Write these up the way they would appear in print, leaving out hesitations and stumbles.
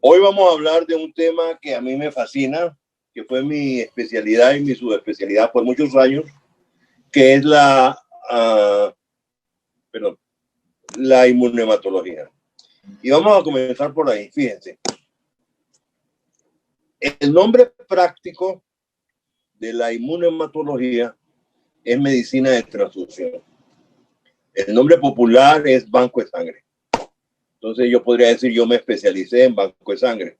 Hoy vamos a hablar de un tema que a mí me fascina, que fue mi especialidad y mi subespecialidad por muchos años, que es la inmunohematología. Y vamos a comenzar por ahí, fíjense. El nombre práctico de la inmunohematología es medicina de transfusión. El nombre popular es banco de sangre. Entonces yo podría decir, yo me especialicé en banco de sangre,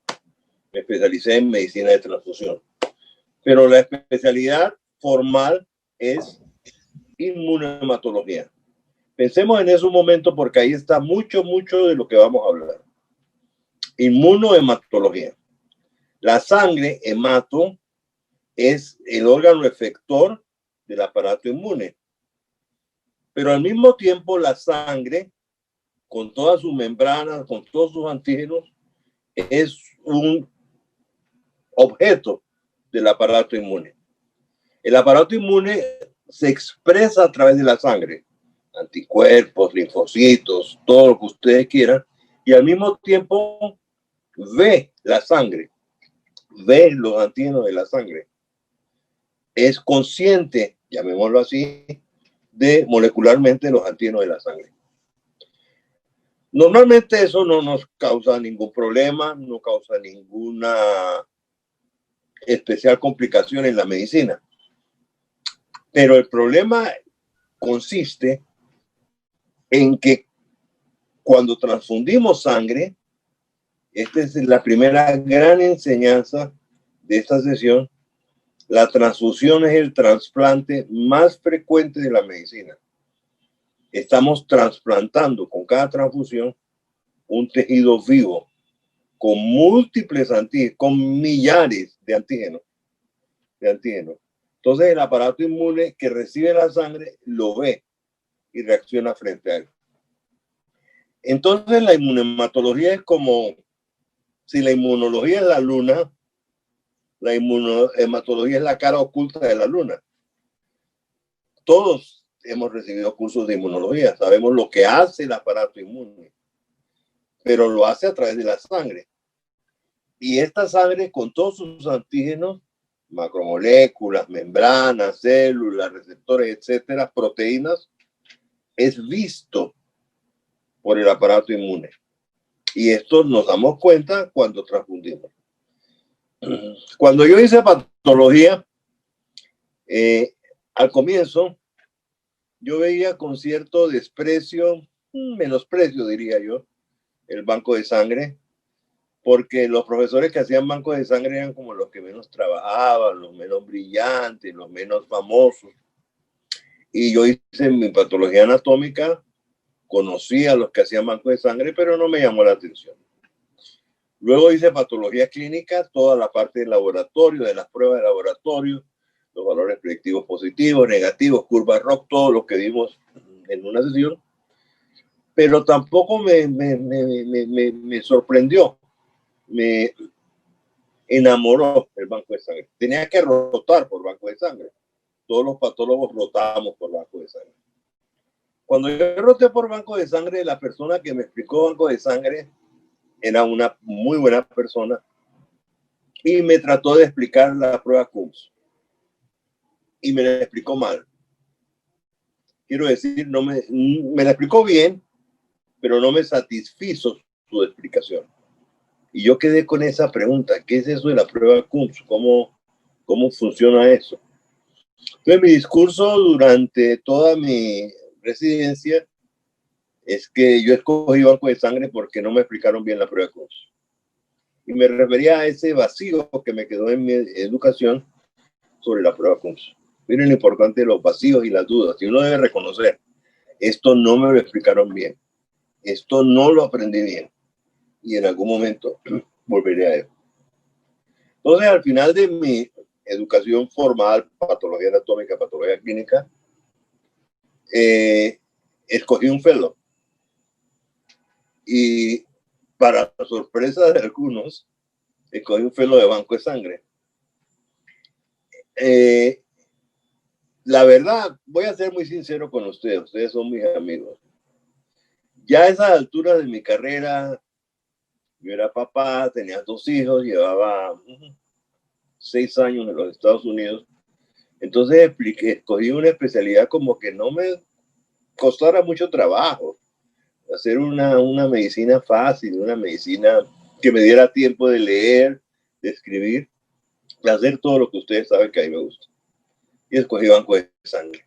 me especialicé en medicina de transfusión. Pero la especialidad formal es inmunohematología. Pensemos en eso un momento porque ahí está mucho de lo que vamos a hablar. Inmunohematología. La sangre, hemato, es el órgano efector del aparato inmune. Pero al mismo tiempo la sangre, con todas sus membranas, con todos sus antígenos, es un objeto del aparato inmune. El aparato inmune se expresa a través de la sangre, anticuerpos, linfocitos, todo lo que ustedes quieran, y al mismo tiempo ve la sangre, ve los antígenos de la sangre. Es consciente, llamémoslo así, de molecularmente los antígenos de la sangre. Normalmente eso no nos causa ningún problema, no causa ninguna especial complicación en la medicina. Pero el problema consiste en que cuando transfundimos sangre, esta es la primera gran enseñanza de esta sesión, la transfusión es el trasplante más frecuente de la medicina. Estamos trasplantando con cada transfusión un tejido vivo con múltiples antígenos, con millares de antígenos. Entonces el aparato inmune que recibe la sangre lo ve y reacciona frente a él. Entonces la inmunohematología es como si la inmunología es la luna, la inmunohematología es la cara oculta de la luna. Todos hemos recibido cursos de inmunología, sabemos lo que hace el aparato inmune, pero lo hace a través de la sangre. Y esta sangre, con todos sus antígenos, macromoléculas, membranas, células, receptores, etcétera, proteínas, es visto por el aparato inmune. Y esto nos damos cuenta cuando transfundimos. Cuando yo hice patología, al comienzo, yo veía con cierto desprecio, menosprecio diría yo, el banco de sangre, porque los profesores que hacían banco de sangre eran como los que menos trabajaban, los menos brillantes, los menos famosos. Y yo hice mi patología anatómica, conocí a los que hacían banco de sangre, pero no me llamó la atención. Luego hice patología clínica, toda la parte del laboratorio, de las pruebas de laboratorio, los valores predictivos positivos, negativos, curvas ROC, todo lo que vimos en una sesión. Pero tampoco me sorprendió, me enamoró el banco de sangre. Tenía que rotar por banco de sangre. Todos los patólogos rotamos por banco de sangre. Cuando yo roté por banco de sangre, la persona que me explicó banco de sangre era una muy buena persona y me trató de explicar la prueba Coombs. Y me la explicó mal. Quiero decir, me la explicó bien, pero no me satisfizo su explicación. Y yo quedé con esa pregunta, ¿qué es eso de la prueba Coombs? ¿Cómo funciona eso? Entonces, mi discurso durante toda mi residencia es que yo escogí banco de sangre porque no me explicaron bien la prueba Coombs. Y me refería a ese vacío que me quedó en mi educación sobre la prueba Coombs. Miren lo importante de los vacíos y las dudas. Y uno debe reconocer, esto no me lo explicaron bien, esto no lo aprendí bien, y en algún momento volveré a él. Entonces, al final de mi educación formal, patología anatómica, patología clínica, escogí un fellow. Y para sorpresa de algunos, escogí un fellow de banco de sangre. La verdad, voy a ser muy sincero con ustedes son mis amigos. Ya a esa altura de mi carrera, Yo era papá, tenía 2 hijos, llevaba 6 años en los Estados Unidos. Entonces escogí una especialidad como que no me costara mucho trabajo. Hacer una medicina fácil, una medicina que me diera tiempo de leer, de escribir, de hacer todo lo que ustedes saben que a mí me gusta. Y escogí banco de sangre.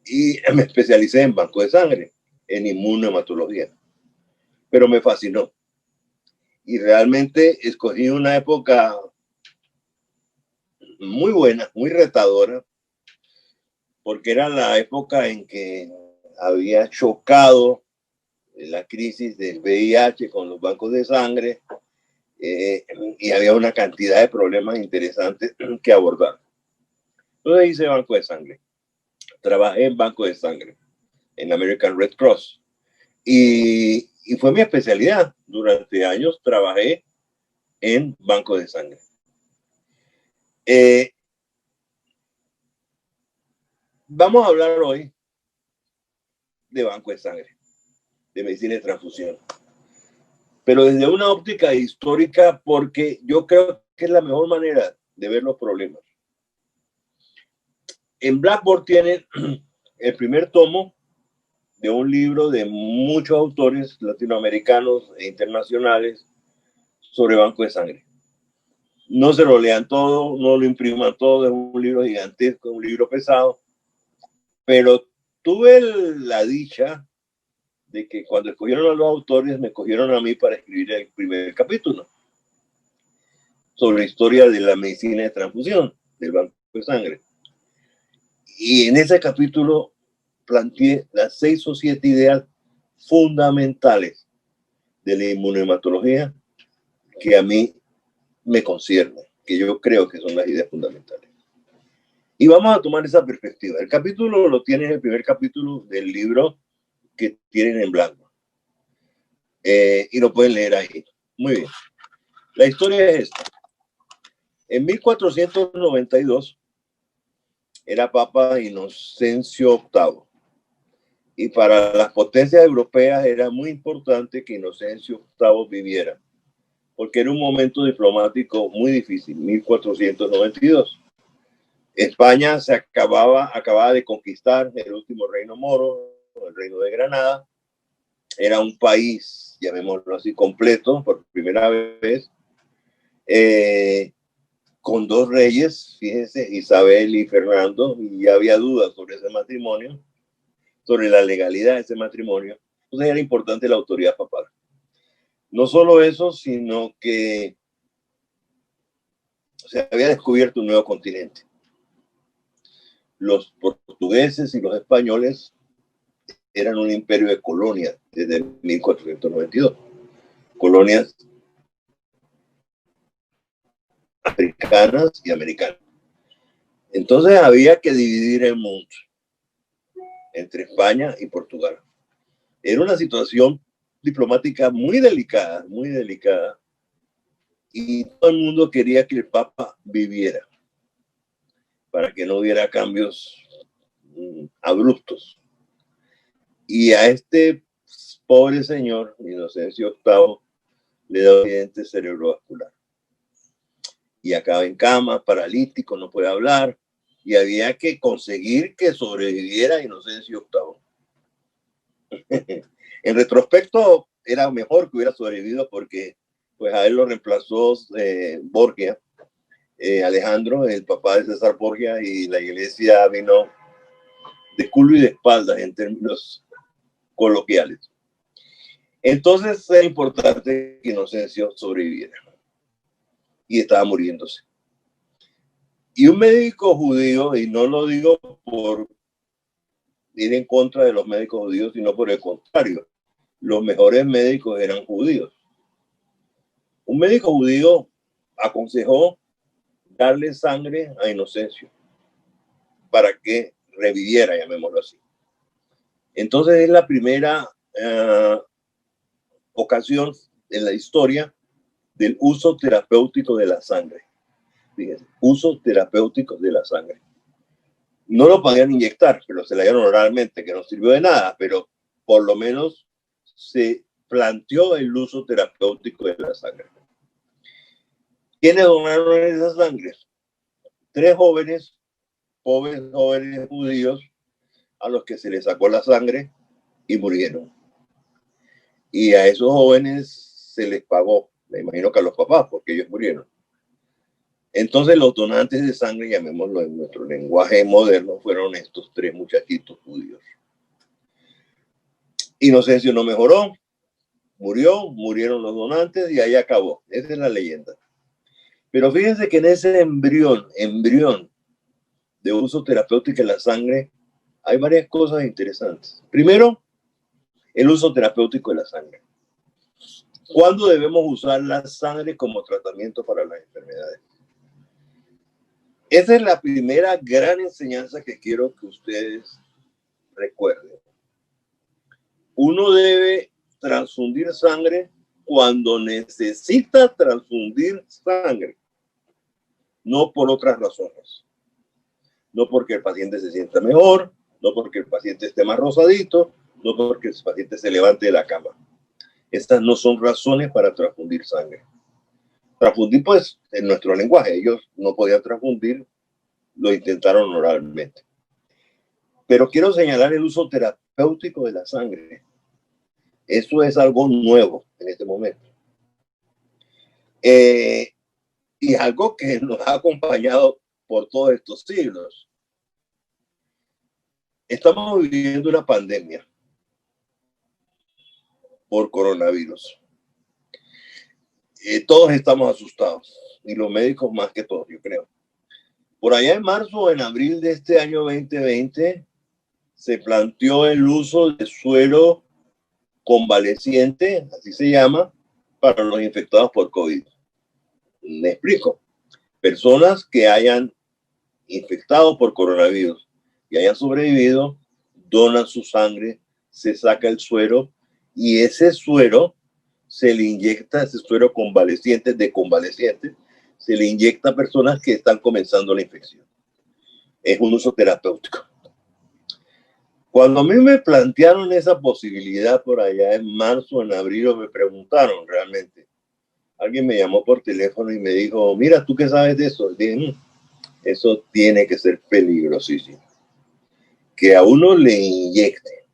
Y me especialicé en banco de sangre, en inmunohematología. Pero me fascinó. Y realmente escogí una época muy buena, muy retadora, porque era la época en que había chocado la crisis del VIH con los bancos de sangre, y había una cantidad de problemas interesantes que abordar. Entonces hice banco de sangre. Trabajé en banco de sangre, en American Red Cross. Y fue mi especialidad. Durante años trabajé en banco de sangre. Vamos a hablar hoy de banco de sangre, de medicina de transfusión, pero desde una óptica histórica, porque yo creo que es la mejor manera de ver los problemas. En Blackboard tienen el primer tomo de un libro de muchos autores latinoamericanos e internacionales sobre banco de sangre. No se lo lean todo, no lo impriman todo, es un libro gigantesco, un libro pesado, pero tuve la dicha de que cuando escogieron a los autores, me escogieron a mí para escribir el primer capítulo sobre la historia de la medicina de transfusión, del banco de sangre. Y en ese capítulo planteé las 6 o 7 ideas fundamentales de la inmunohematología que a mí me conciernen, que yo creo que son las ideas fundamentales. Y vamos a tomar esa perspectiva. El capítulo lo tienen en el primer capítulo del libro que tienen en blanco. Y lo pueden leer ahí. Muy bien. La historia es esta. En 1492 era Papa Inocencio VIII. Y para las potencias europeas era muy importante que Inocencio VIII viviera, porque era un momento diplomático muy difícil, 1492. España acababa de conquistar el último reino moro, el reino de Granada. Era un país, llamémoslo así, completo por primera vez, con 2 reyes, fíjense, Isabel y Fernando, y ya había dudas sobre ese matrimonio, sobre la legalidad de ese matrimonio. Entonces era importante la autoridad papal. No solo eso, sino que se había descubierto un nuevo continente. Los portugueses y los españoles eran un imperio de colonias desde 1492. Colonias africanas y americanas. Entonces había que dividir el mundo entre España y Portugal. Era una situación diplomática muy delicada, y todo el mundo quería que el Papa viviera para que no hubiera cambios abruptos. Y a este pobre señor, Inocencio VIII, le da un accidente cerebrovascular. Y acaba en cama, paralítico, no puede hablar. Y había que conseguir que sobreviviera Inocencio VIII. En retrospecto, era mejor que hubiera sobrevivido porque pues a él lo reemplazó Borgia, Alejandro, el papá de César Borgia, y la iglesia vino de culo y de espaldas en términos coloquiales. Entonces era importante que Inocencio sobreviviera. Y estaba muriéndose. Y un médico judío, y no lo digo por ir en contra de los médicos judíos, sino por el contrario, los mejores médicos eran judíos. Un médico judío aconsejó darle sangre a Inocencio para que reviviera, llamémoslo así. Entonces es la primera ocasión en la historia del uso terapéutico de la sangre. Fíjense, uso terapéutico de la sangre. No lo podían inyectar, pero se la dieron oralmente, que no sirvió de nada, pero por lo menos se planteó el uso terapéutico de la sangre. ¿Quiénes donaron esa sangre? 3 jóvenes judíos a los que se les sacó la sangre y murieron. Y a esos jóvenes se les pagó, me imagino que a los papás, porque ellos murieron. Entonces los donantes de sangre, llamémoslo en nuestro lenguaje moderno, fueron estos 3 muchachitos judíos. Inocencio no mejoró, murieron los donantes y ahí acabó. Esa es la leyenda. Pero fíjense que en ese embrión de uso terapéutico de la sangre hay varias cosas interesantes. Primero, el uso terapéutico de la sangre. ¿Cuándo debemos usar la sangre como tratamiento para las enfermedades? Esa es la primera gran enseñanza que quiero que ustedes recuerden. Uno debe transfundir sangre cuando necesita transfundir sangre, no por otras razones. No porque el paciente se sienta mejor, no porque el paciente esté más rosadito, no porque el paciente se levante de la cama. Estas no son razones para transfundir sangre. Transfundir, pues, en nuestro lenguaje. Ellos no podían transfundir, lo intentaron oralmente. Pero quiero señalar el uso terapéutico de la sangre. Eso es algo nuevo en este momento. Y algo que nos ha acompañado por todos estos siglos. Estamos viviendo una pandemia por coronavirus. Todos estamos asustados, y los médicos más que todos, yo creo. Por allá en marzo o en abril de este año 2020 se planteó el uso de suero convaleciente, así se llama, para los infectados por COVID. Me explico. Personas que hayan infectado por coronavirus y hayan sobrevivido, donan su sangre, se saca el suero y ese suero se le inyecta, ese suero convaleciente, se le inyecta a personas que están comenzando la infección. Es un uso terapéutico. Cuando a mí me plantearon esa posibilidad por allá en marzo, en abril, me preguntaron realmente. Alguien me llamó por teléfono y me dijo, mira, ¿tú qué sabes de eso? Dije, eso tiene que ser peligrosísimo. Que a uno le inyecte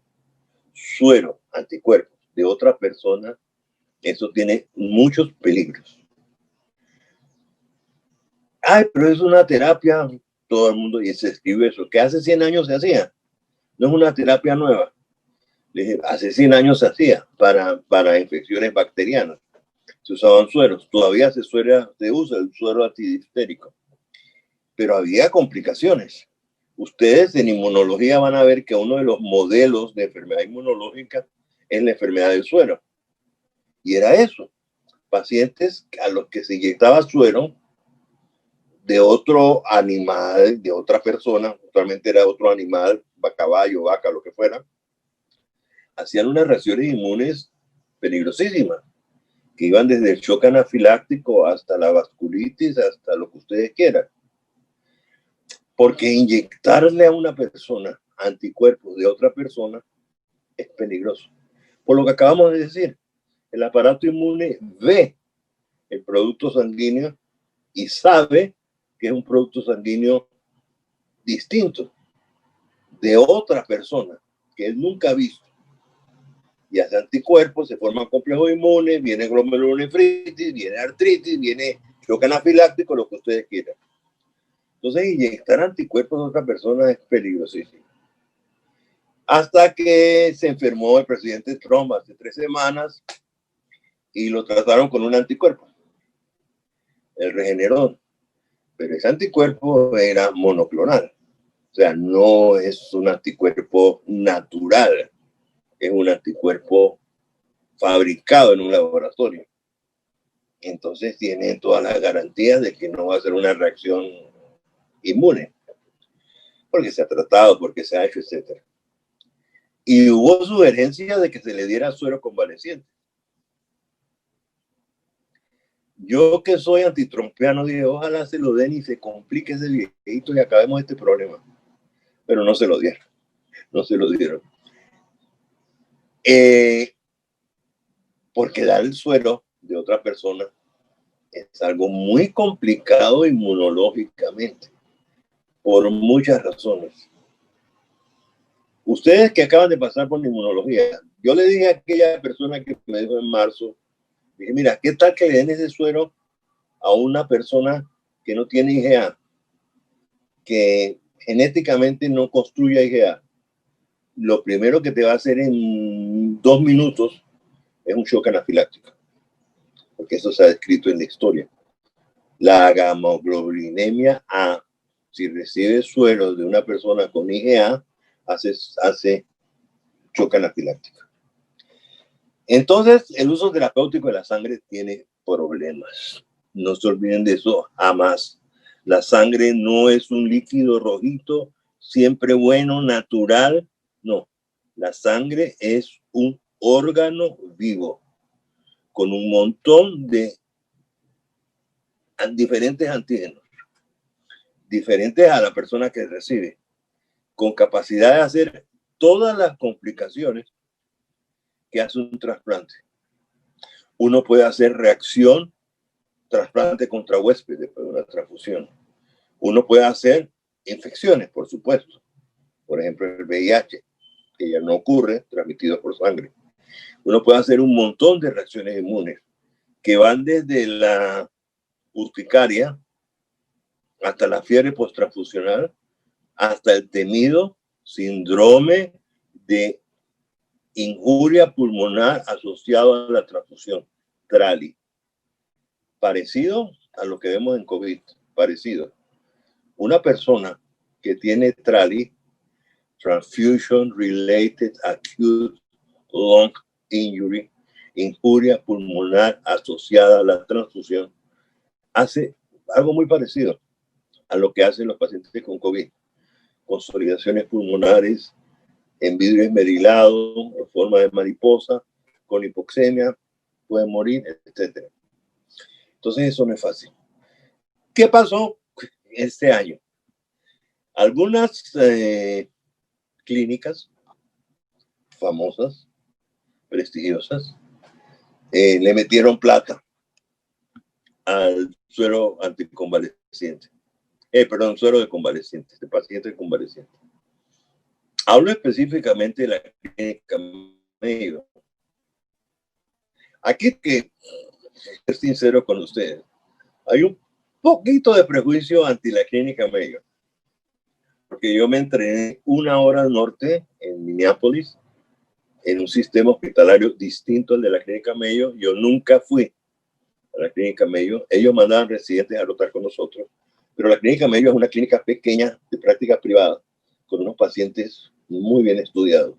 suero, anticuerpos de otra persona, eso tiene muchos peligros. Ay, pero es una terapia, todo el mundo, y se escribe eso, que hace 100 años se hacía. No es una terapia nueva. Le dije, hace 100 años se hacía para infecciones bacterianas. Se usaban sueros. Todavía se usa el suero antidifterico. Pero había complicaciones. Ustedes en inmunología van a ver que uno de los modelos de enfermedad inmunológica es la enfermedad del suero. Y era eso. Pacientes a los que se inyectaba suero de otro animal, de otra persona, actualmente era otro animal, caballo, vaca, lo que fuera, hacían unas reacciones inmunes peligrosísimas, que iban desde el shock anafiláctico hasta la vasculitis, hasta lo que ustedes quieran. Porque inyectarle a una persona anticuerpos de otra persona es peligroso. Por lo que acabamos de decir, el aparato inmune ve el producto sanguíneo y sabe que es un producto sanguíneo distinto de otra persona que él nunca ha visto. Y hace anticuerpos, se forman complejos inmunes, viene glomerulonefritis, viene artritis, viene shock anafiláctico, lo que ustedes quieran. Entonces, inyectar anticuerpos a otra persona es peligrosísimo. Hasta que se enfermó el presidente Trump hace 3 semanas y lo trataron con un anticuerpo, el Regeneron. Pero ese anticuerpo era monoclonal. O sea, no es un anticuerpo natural. Es un anticuerpo fabricado en un laboratorio. Entonces tiene todas las garantías de que no va a ser una reacción inmune. Porque se ha tratado, porque se ha hecho, etc. Y hubo sugerencias de que se le diera suero convaleciente. Yo que soy antitrompiano dije, ojalá se lo den y se complique ese viejito y acabemos este problema. Pero no se lo dieron. No se lo dieron. porque dar el suero de otra persona es algo muy complicado inmunológicamente, por muchas razones. Ustedes que acaban de pasar por la inmunología, yo le dije a aquella persona que me dijo en marzo, dije, mira, ¿qué tal que le den ese suero a una persona que no tiene IgA, que genéticamente no construye IgA? Lo primero que te va a hacer en 2 minutos es un shock anafiláctico, porque eso se ha descrito en la historia. La gamaglobulinemia A, si recibe suero de una persona con IgA, hace shock anafiláctico. Entonces, el uso terapéutico de la sangre tiene problemas. No se olviden de eso jamás. La sangre no es un líquido rojito, siempre bueno, natural. No, la sangre es un órgano vivo con un montón de diferentes antígenos, diferentes a la persona que recibe, con capacidad de hacer todas las complicaciones que hace un trasplante. Uno puede hacer reacción, trasplante contra huésped después de una transfusión. Uno puede hacer infecciones, por supuesto. Por ejemplo, el VIH, que ya no ocurre, transmitido por sangre. Uno puede hacer un montón de reacciones inmunes que van desde la urticaria hasta la fiebre posttransfusional, hasta el temido síndrome de injuria pulmonar asociado a la transfusión, TRALI. Parecido a lo que vemos en COVID, parecido. Una persona que tiene TRALI, Transfusion Related Acute Lung Injury, injuria pulmonar asociada a la transfusión, hace algo muy parecido a lo que hacen los pacientes con COVID. Consolidaciones pulmonares, en vidrio esmerilado, en forma de mariposa, con hipoxemia, pueden morir, etc. Entonces eso no es fácil. ¿Qué pasó este año? Algunas clínicas famosas, prestigiosas, le metieron plata al suero anticonvaleciente. Suero de convalecientes, de pacientes convalecientes. Hablo específicamente de la clínica Mayo. Aquí que ser sincero con ustedes, hay un poquito de prejuicio anti la clínica Mayo, porque yo me entrené 1 hora al norte en Minneapolis, en un sistema hospitalario distinto al de la clínica Mayo. Yo nunca fui a la clínica Mayo. Ellos mandaban residentes a rotar con nosotros, pero la clínica Mayo es una clínica pequeña de práctica privada, con unos pacientes muy bien estudiados,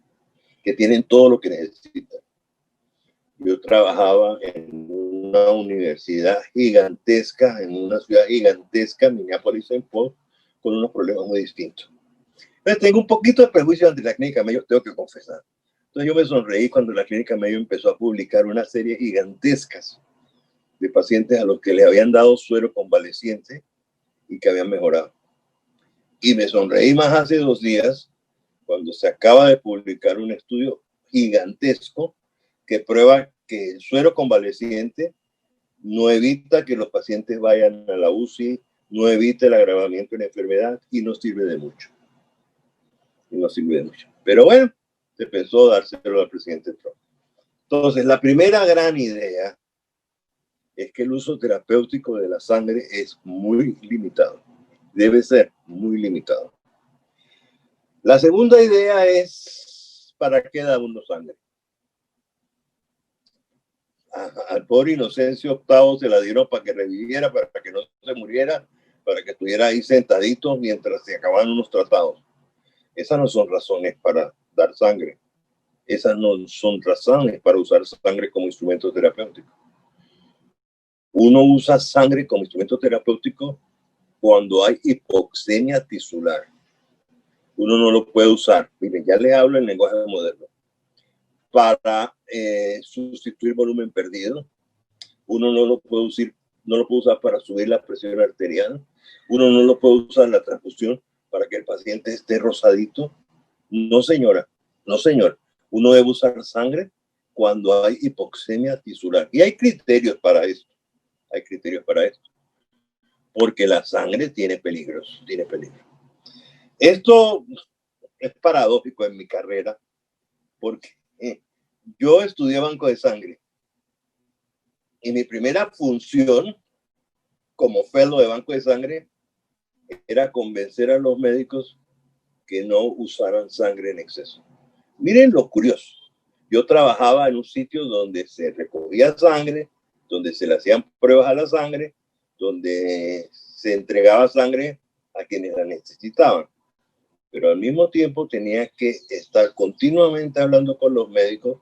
que tienen todo lo que necesitan. Yo trabajaba en una universidad gigantesca, en una ciudad gigantesca, Minneapolis-Saint Paul, con unos problemas muy distintos. Entonces tengo un poquito de prejuicio ante la clínica Mayo, tengo que confesar. Entonces yo me sonreí cuando la clínica Mayo empezó a publicar una serie gigantescas de pacientes a los que le habían dado suero convaleciente y que habían mejorado. Y me sonreí más hace 2 días cuando se acaba de publicar un estudio gigantesco que prueba que el suero convaleciente no evita que los pacientes vayan a la UCI, no evita el agravamiento de la enfermedad y no sirve de mucho. Y no sirve de mucho. Pero bueno, se pensó dárselo al presidente Trump. Entonces, la primera gran idea es que el uso terapéutico de la sangre es muy limitado. Debe ser muy limitado. La segunda idea es, ¿para qué da uno sangre? Al pobre Inocencio VIII se la dieron para que reviviera, para que no se muriera, para que estuviera ahí sentadito mientras se acababan unos tratados. Esas no son razones para dar sangre. Esas no son razones para usar sangre como instrumento terapéutico. Uno usa sangre como instrumento terapéutico cuando hay hipoxemia tisular. Uno no lo puede usar. Miren, ya les hablo en lenguaje moderno. Para sustituir volumen perdido. Uno no lo puede usar para subir la presión arterial. Uno no lo puede usar en la transfusión para que el paciente esté rosadito. No, señora. No, señor. Uno debe usar sangre cuando hay hipoxemia tisular. Y hay criterios para esto. Hay criterios para esto. Porque la sangre tiene peligros, tiene peligro. Esto es paradójico en mi carrera, porque yo estudié banco de sangre y mi primera función como fellow de banco de sangre era convencer a los médicos que no usaran sangre en exceso. Miren lo curioso. Yo trabajaba en un sitio donde se recogía sangre, donde se le hacían pruebas a la sangre, donde se entregaba sangre a quienes la necesitaban. Pero al mismo tiempo tenía que estar continuamente hablando con los médicos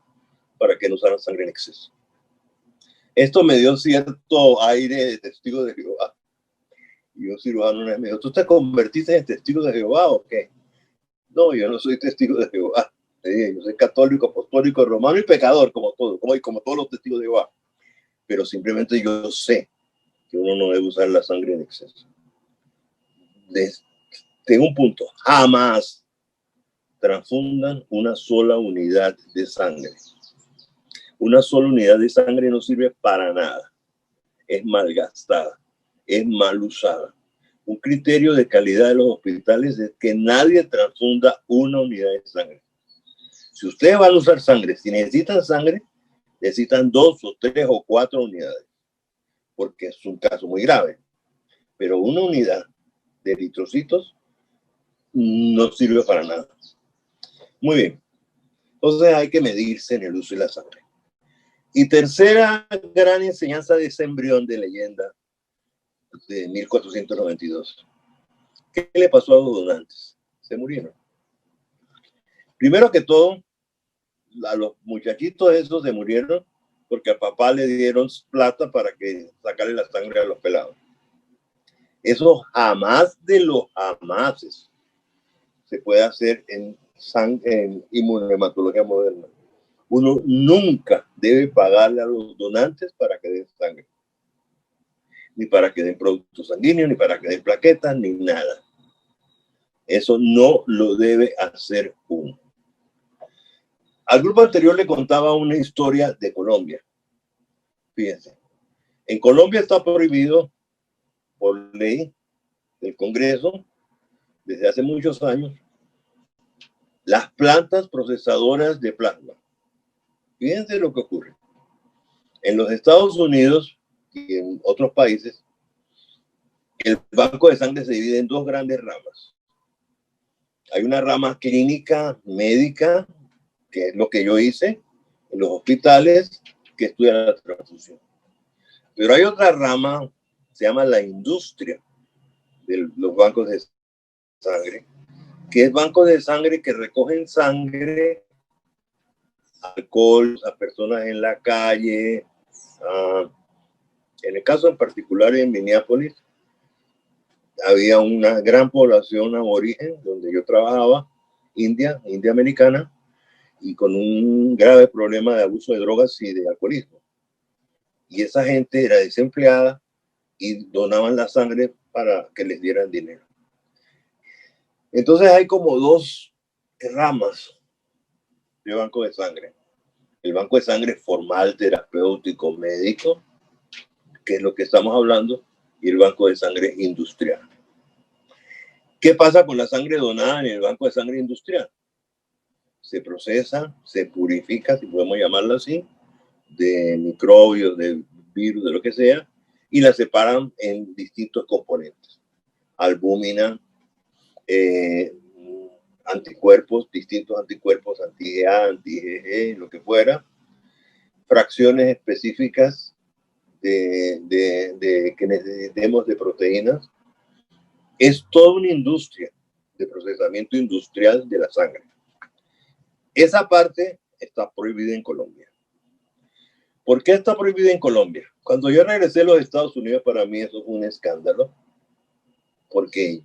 para que no usaran sangre en exceso. Esto me dio cierto aire de testigo de Jehová. Y un cirujano una vez me dijo, ¿tú te convertiste en testigo de Jehová o qué? No, yo no soy testigo de Jehová. Yo soy católico, apostólico, romano y pecador, como todos los testigos de Jehová. Pero simplemente yo sé que uno no debe usar la sangre en exceso. Tengo un punto. Jamás transfundan una sola unidad de sangre. Una sola unidad de sangre no sirve para nada. Es malgastada, es mal usada. Un criterio de calidad de los hospitales es que nadie transfunda una unidad de sangre. Si ustedes van a usar sangre, si necesitan sangre, necesitan 2 o 3 o 4 unidades, porque es un caso muy grave. Pero una unidad de eritrocitos no sirve para nada. Muy bien. Entonces hay que medirse en el uso de la sangre. Y tercera gran enseñanza de ese embrión de leyenda de 1492. ¿Qué le pasó a los donantes? Se murieron. Primero que todo, a los muchachitos esos se murieron porque a papá le dieron plata para que sacarle la sangre a los pelados. Eso jamás de los jamases se puede hacer en inmunohematología moderna. Uno nunca debe pagarle a los donantes para que den sangre, ni para que den productos sanguíneos, ni para que den plaquetas, ni nada. Eso no lo debe hacer uno. Al grupo anterior le contaba una historia de Colombia. Fíjense, en Colombia está prohibido por ley del Congreso desde hace muchos años las plantas procesadoras de plasma. Fíjense lo que ocurre. En los Estados Unidos y en otros países, el banco de sangre se divide en 2 grandes ramas. Hay una rama clínica, médica, que es lo que yo hice en los hospitales, que estudia la transfusión. Pero hay otra rama, se llama la industria de los bancos de sangre, que es bancos de sangre que recogen sangre, alcohol a personas en la calle. En el caso en particular en Minneapolis, había una gran población aborigen donde yo trabajaba, India americana, y con un grave problema de abuso de drogas y de alcoholismo. Y esa gente era desempleada y donaban la sangre para que les dieran dinero. Entonces hay como 2 ramas de banco de sangre. El banco de sangre formal, terapéutico, médico, que es lo que estamos hablando, y el banco de sangre industrial. ¿Qué pasa con la sangre donada en el banco de sangre industrial? Se procesa, se purifica, si podemos llamarlo así, de microbios, de virus, de lo que sea, y la separan en distintos componentes. Albúmina, anticuerpos, distintos anticuerpos, anti-A, anti-IgG, lo que fuera, fracciones específicas de que necesitemos de proteínas. Es toda una industria de procesamiento industrial de la sangre. Esa parte está prohibida en Colombia. ¿Por qué está prohibida en Colombia? Cuando yo regresé a los Estados Unidos, para mí eso fue un escándalo, porque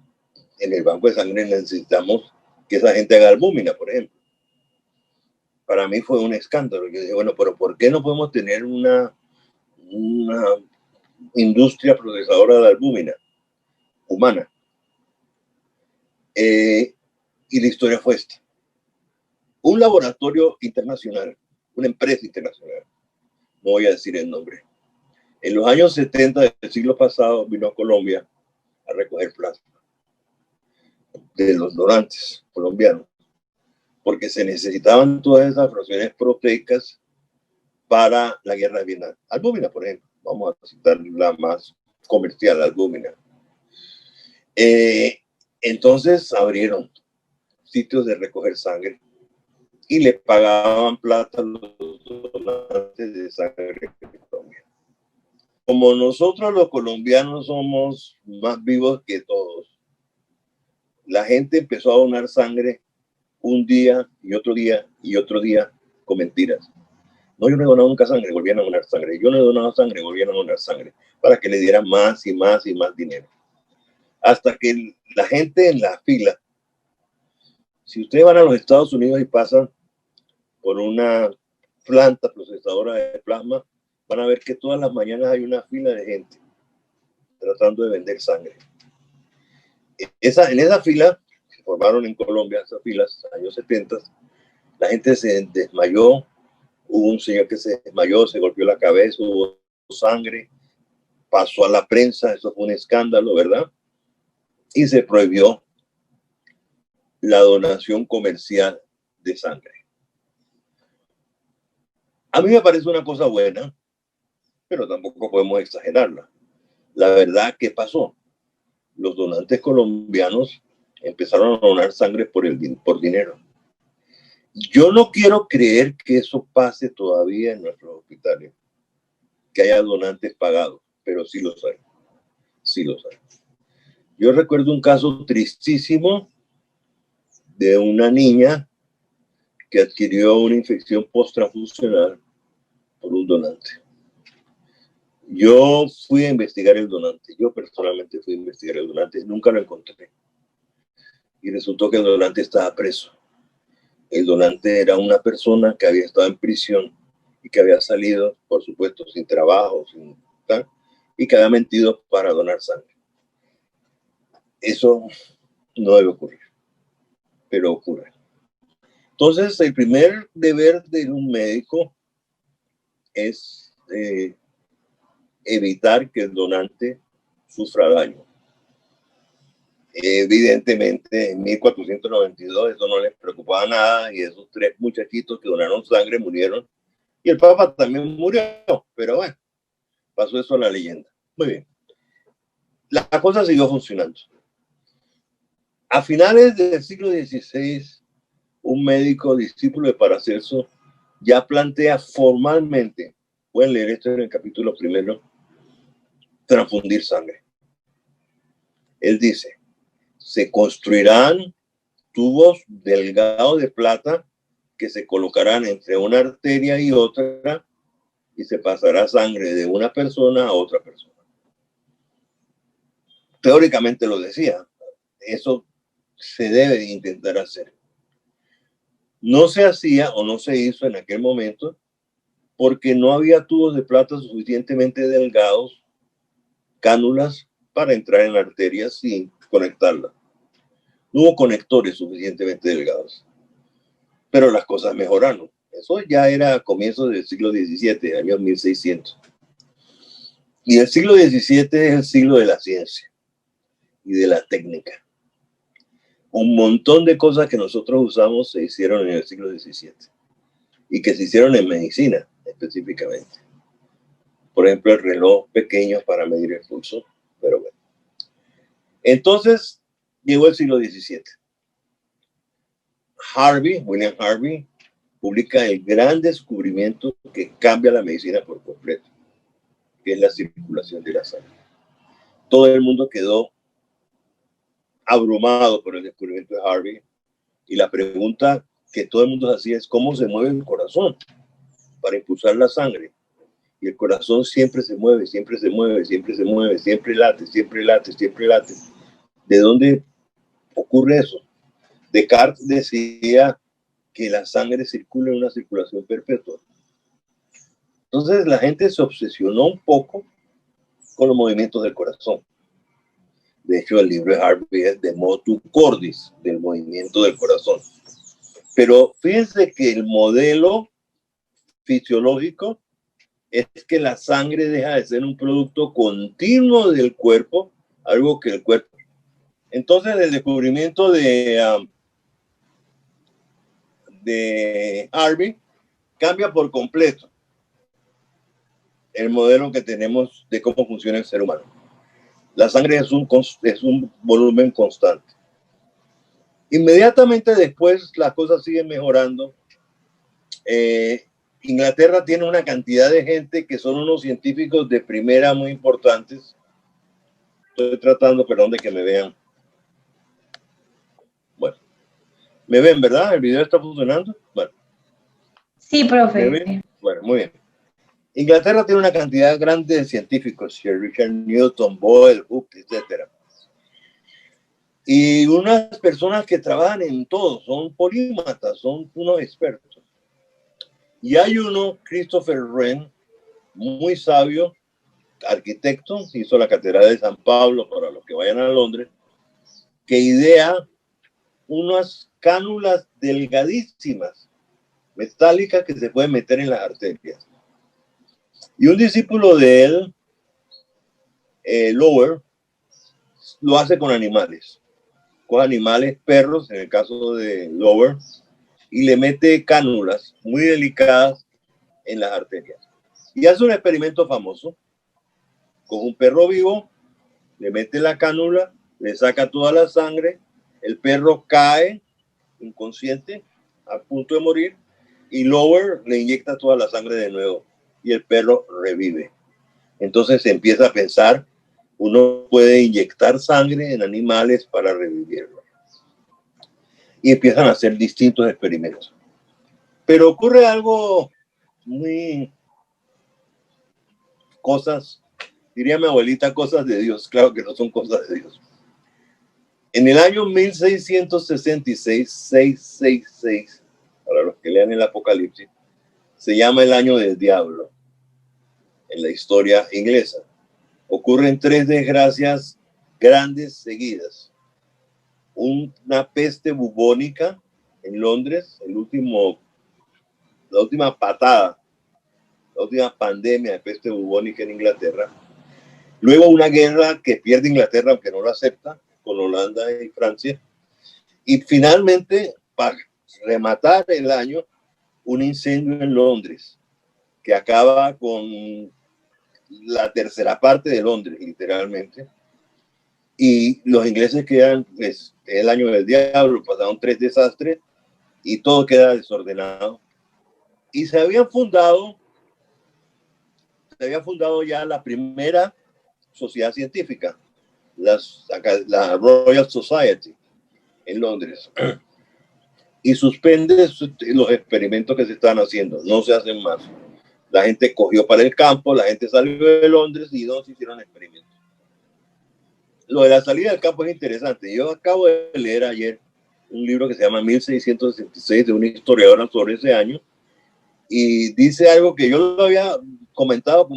en el banco de sangre necesitamos que esa gente haga albúmina, por ejemplo. Para mí fue un escándalo. Yo dije, bueno, pero ¿por qué no podemos tener una industria procesadora de albúmina humana? Y la historia fue esta. Un laboratorio internacional, una empresa internacional, no voy a decir el nombre. En los años 70 del siglo pasado vino a Colombia a recoger plasma de los donantes colombianos, porque se necesitaban todas esas fracciones proteicas para la guerra de Vietnam. Albúmina, por ejemplo, vamos a citar la más comercial, albúmina. Entonces abrieron sitios de recoger sangre y le pagaban plata a los donantes de sangre de Colombia. Como nosotros los colombianos somos más vivos que todos, la gente empezó a donar sangre un día y otro día y otro día con mentiras. No, yo no he donado nunca sangre, volvían a donar sangre. Yo no he donado sangre, volvían a donar sangre, para que le dieran más y más y más dinero. Hasta que la gente en la fila, si ustedes van a los Estados Unidos y pasan por una planta procesadora de plasma, van a ver que todas las mañanas hay una fila de gente tratando de vender sangre. En esa fila, se formaron en Colombia esas filas, años 70, la gente se desmayó, hubo un señor que se desmayó, se golpeó la cabeza, hubo sangre, pasó a la prensa, eso fue un escándalo, ¿verdad? Y se prohibió la donación comercial de sangre. A mí me parece una cosa buena, pero tampoco podemos exagerarla. La verdad, ¿qué pasó? Los donantes colombianos empezaron a donar sangre por dinero. Yo no quiero creer que eso pase todavía en nuestros hospitales, que haya donantes pagados, pero sí los hay. Sí los hay. Yo recuerdo un caso tristísimo de una niña que adquirió una infección post-transfusional por un donante. Yo fui a investigar el donante, yo personalmente fui a investigar el donante, nunca lo encontré. Y resultó que el donante estaba preso. El donante era una persona que había estado en prisión y que había salido, por supuesto, sin trabajo, sin tal, y que había mentido para donar sangre. Eso no debe ocurrir, pero ocurre. Entonces, el primer deber de un médico es evitar que el donante sufra daño. Evidentemente, en 1492 eso no les preocupaba nada y esos 3 muchachitos que donaron sangre murieron. Y el Papa también murió, pero bueno, pasó eso a la leyenda. Muy bien. La cosa siguió funcionando. A finales del siglo XVI, un médico discípulo de Paracelso ya plantea formalmente, pueden leer esto en el capítulo primero, transfundir sangre. Él dice, se construirán tubos delgados de plata que se colocarán entre una arteria y otra y se pasará sangre de una persona a otra persona. Teóricamente lo decía, eso se debe intentar hacer. No se hacía o no se hizo en aquel momento porque no había tubos de plata suficientemente delgados, cánulas, para entrar en arterias sin conectarlas. No hubo conectores suficientemente delgados. Pero las cosas mejoraron. Eso ya era a comienzos del siglo XVII, años 1600. Y el siglo XVII es el siglo de la ciencia y de la técnica. Un montón de cosas que nosotros usamos se hicieron en el siglo XVII y que se hicieron en medicina específicamente. Por ejemplo, el reloj pequeño para medir el pulso, pero bueno. Entonces, llegó el siglo XVII. William Harvey, publica el gran descubrimiento que cambia la medicina por completo, que es la circulación de la sangre. Todo el mundo quedó abrumado por el descubrimiento de Harvey y la pregunta que todo el mundo hacía es cómo se mueve el corazón para impulsar la sangre. Y el corazón siempre se mueve, siempre se mueve, siempre se mueve, siempre late, siempre late, siempre late. ¿De dónde ocurre eso? Descartes decía que la sangre circula en una circulación perpetua. Entonces la gente se obsesionó un poco con los movimientos del corazón. De hecho, el libro de Harvey es de motu cordis, del movimiento del corazón. Pero fíjense que el modelo fisiológico es que la sangre deja de ser un producto continuo del cuerpo, algo que el cuerpo. Entonces, el descubrimiento de Harvey cambia por completo el modelo que tenemos de cómo funciona el ser humano. La sangre es un volumen constante. Inmediatamente después las cosas siguen mejorando. Inglaterra tiene una cantidad de gente que son unos científicos de primera muy importantes. Estoy tratando, perdón, de que me vean. Bueno, ¿me ven, verdad? ¿El video está funcionando? Bueno. Sí, profe. ¿Me ven? Bueno, muy bien. Inglaterra tiene una cantidad grande de científicos, Sir Richard Newton, Boyle, Hooke, etc. Y unas personas que trabajan en todo, son polímatas, son unos expertos. Y hay uno, Christopher Wren, muy sabio, arquitecto, hizo la Catedral de San Pablo para los que vayan a Londres, que idea unas cánulas delgadísimas, metálicas, que se pueden meter en las arterias. Y un discípulo de él, Lower, lo hace con animales. Con animales, perros, en el caso de Lower, y le mete cánulas muy delicadas en las arterias. Y hace un experimento famoso. Con un perro vivo, le mete la cánula, le saca toda la sangre, el perro cae inconsciente, a punto de morir, y Lower le inyecta toda la sangre de nuevo y el perro revive. Entonces se empieza a pensar, uno puede inyectar sangre en animales para revivirlo. Y empiezan a hacer distintos experimentos. Pero ocurre algo muy... cosas, diría mi abuelita, cosas de Dios. Claro que no son cosas de Dios. En el año 1666, 666, para los que lean el Apocalipsis, se llama el año del diablo en la historia inglesa. Ocurren 3 desgracias grandes seguidas. Una peste bubónica en Londres, la última patada, la última pandemia de peste bubónica en Inglaterra. Luego una guerra que pierde Inglaterra, aunque no lo acepta, con Holanda y Francia. Y finalmente, para rematar el año, un incendio en Londres que acaba con la tercera parte de Londres, literalmente. Y los ingleses quedan, es el año del diablo, pasaron 3 desastres y todo queda desordenado. Y se había fundado ya la primera sociedad científica, la Royal Society en Londres. Y suspende los experimentos que se están haciendo, no se hacen más. La gente cogió para el campo, la gente salió de Londres y no se hicieron experimentos. Lo de la salida del campo es interesante. Yo acabo de leer ayer un libro que se llama 1666 de un historiador sobre ese año y dice algo que yo lo había comentado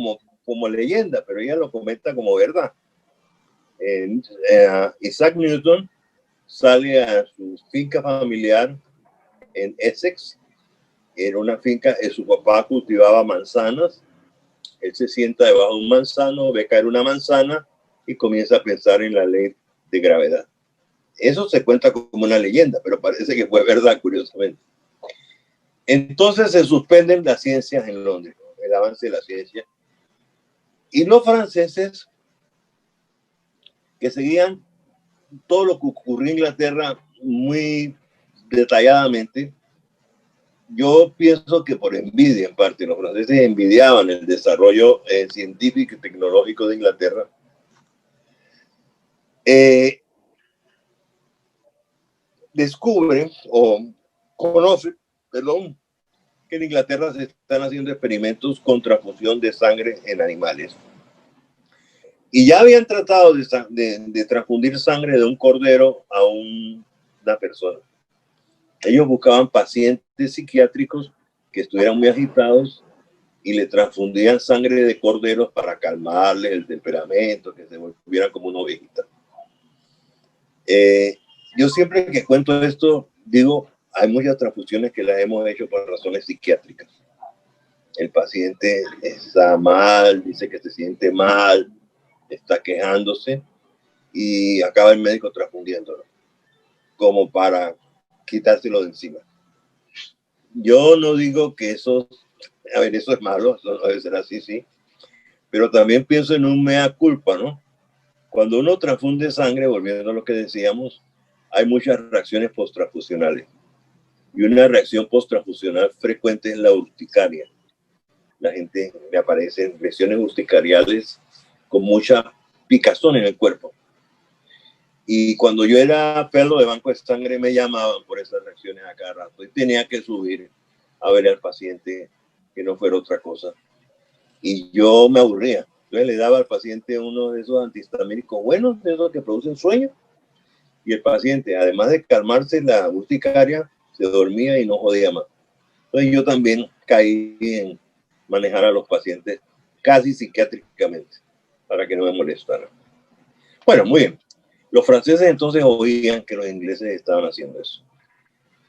como leyenda, pero ella lo comenta como verdad. Isaac Newton sale a su finca familiar en Essex. Era una finca, su papá cultivaba manzanas. Él se sienta debajo de un manzano, ve caer una manzana y comienza a pensar en la ley de gravedad. Eso se cuenta como una leyenda, pero parece que fue verdad, curiosamente. Entonces se suspenden las ciencias en Londres, el avance de la ciencia. Y los franceses, que seguían todo lo que ocurrió en Inglaterra muy detalladamente, yo pienso que por envidia, en parte, los franceses envidiaban el desarrollo científico y tecnológico de Inglaterra. Descubre o conoce, perdón, que en Inglaterra se están haciendo experimentos con transfusión de sangre en animales. Y ya habían tratado de transfundir sangre de un cordero a una persona. Ellos buscaban pacientes psiquiátricos que estuvieran muy agitados y le transfundían sangre de corderos para calmarles el temperamento, que se volvieran como una ovejita. Yo siempre que cuento esto, digo, hay muchas transfusiones que las hemos hecho por razones psiquiátricas. El paciente está mal, dice que se siente mal, está quejándose y acaba el médico transfundiéndolo, como para quitárselo de encima. Yo no digo que eso, a ver, eso es malo, eso no debe ser así, sí, pero también pienso en un mea culpa, ¿no? Cuando uno transfunde sangre, volviendo a lo que decíamos, hay muchas reacciones post-transfusionales. Y una reacción post-transfusional frecuente es la urticaria. La gente le aparecen lesiones urticariales con mucha picazón en el cuerpo. Y cuando yo era fellow de banco de sangre me llamaban por esas reacciones a cada rato y tenía que subir a ver al paciente que no fuera otra cosa. Y yo me aburría. Entonces le daba al paciente uno de esos antihistamínicos buenos, de esos que producen sueño. Y el paciente, además de calmarse la urticaria, se dormía y no jodía más. Entonces yo también caí en manejar a los pacientes casi psiquiátricamente para que no me molestaran. Bueno, muy bien. Los franceses entonces oían que los ingleses estaban haciendo eso.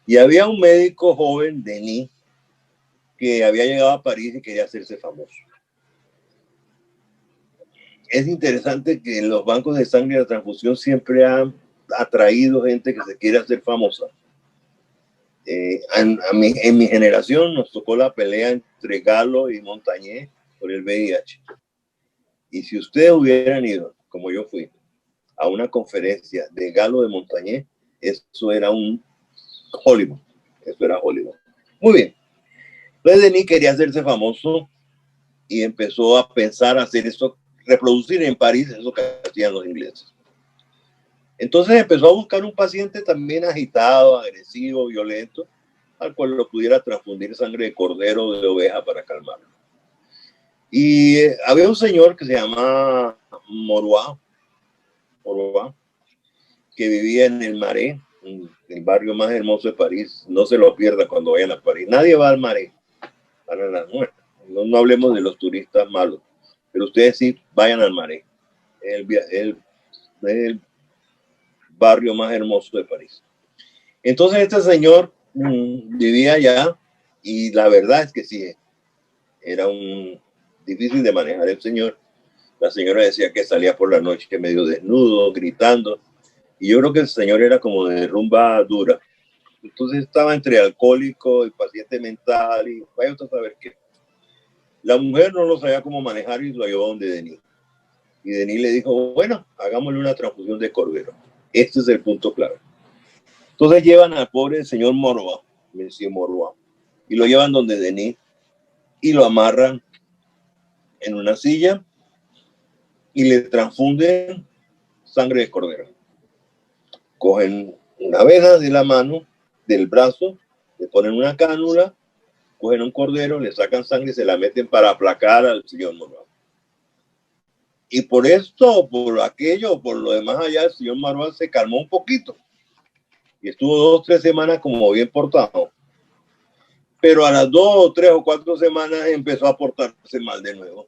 Y había un médico joven, Denis, que había llegado a París y quería hacerse famoso. Es interesante que en los bancos de sangre y de transfusión siempre han atraído gente que se quiere hacer famosa. En mi generación nos tocó la pelea entre Galo y Montañé por el VIH. Y si ustedes hubieran ido, como yo fui, a una conferencia de Galo de Montañé, eso era un Hollywood. Eso era Hollywood. Muy bien. Entonces Denis quería hacerse famoso y empezó a pensar hacer eso, reproducir en París eso que hacían los ingleses. Entonces empezó a buscar un paciente también agitado, agresivo, violento, al cual lo pudiera transfundir sangre de cordero o de oveja para calmarlo. Y había un señor que se llama Morois, que vivía en el Marais, el barrio más hermoso de París. No se lo pierda cuando vayan a París. Nadie va al Marais. No hablemos de los turistas malos, pero ustedes sí vayan al Marais. El barrio más hermoso de París. Entonces este señor vivía allá y la verdad es que sí, era difícil de manejar el señor. La señora decía que salía por la noche medio desnudo, gritando. Y yo creo que el señor era como de rumba dura. Entonces estaba entre alcohólico y paciente mental y vaya usted a saber qué. La mujer no lo sabía cómo manejar y lo llevó donde Denis. Y Denis le dijo, bueno, hagámosle una transfusión de cordero. Este es el punto clave. Entonces llevan al pobre señor Morois, Monsieur Morois, y lo llevan donde Denis y lo amarran en una silla y le transfunden sangre de cordero. Cogen una abeja de la mano, del brazo, le ponen una cánula, cogen un cordero, le sacan sangre y se la meten para aplacar al señor Morois. Y por esto, por aquello, por lo demás allá, el señor Morois se calmó un poquito y estuvo 2 o 3 semanas como bien portado. Pero a las 2 o 3 o 4 semanas empezó a portarse mal de nuevo.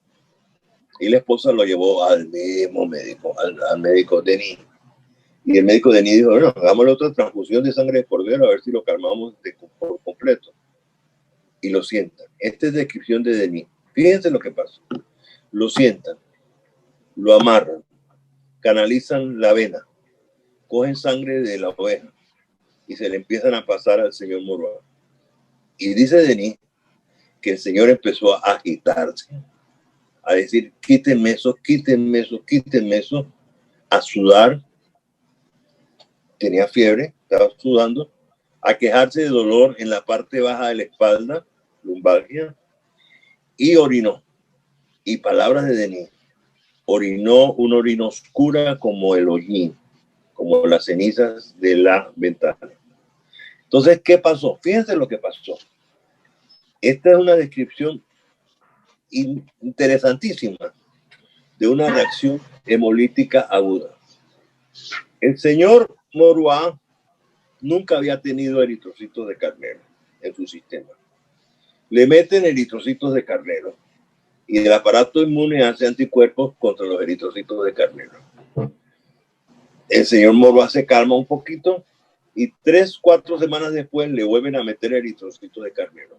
Y la esposa lo llevó al mismo médico, al médico Denis. Y el médico Denis dijo, bueno, hagámosle otra transfusión de sangre de cordero a ver si lo calmamos por completo. Y lo sientan. Esta es descripción de Denis. Fíjense lo que pasó. Lo sientan, lo amarran, canalizan la vena, cogen sangre de la oveja y se le empiezan a pasar al señor Morois. Y dice Denis que el señor empezó a agitarse, a decir, quítenme eso, quítenme eso, quítenme eso, a sudar, tenía fiebre, estaba sudando, a quejarse de dolor en la parte baja de la espalda, lumbalgia, y orinó. Y palabras de Denis, orinó una orina oscura como el hollín, como las cenizas de la ventana. Entonces, ¿qué pasó? Fíjense lo que pasó. Esta es una descripción interesantísima de una reacción hemolítica aguda. El señor Morois nunca había tenido eritrocitos de carnero en su sistema. Le meten eritrocitos de carnero y el aparato inmune hace anticuerpos contra los eritrocitos de carnero. El señor Morois se calma un poquito y 3 o 4 semanas después le vuelven a meter eritrocitos de carnero.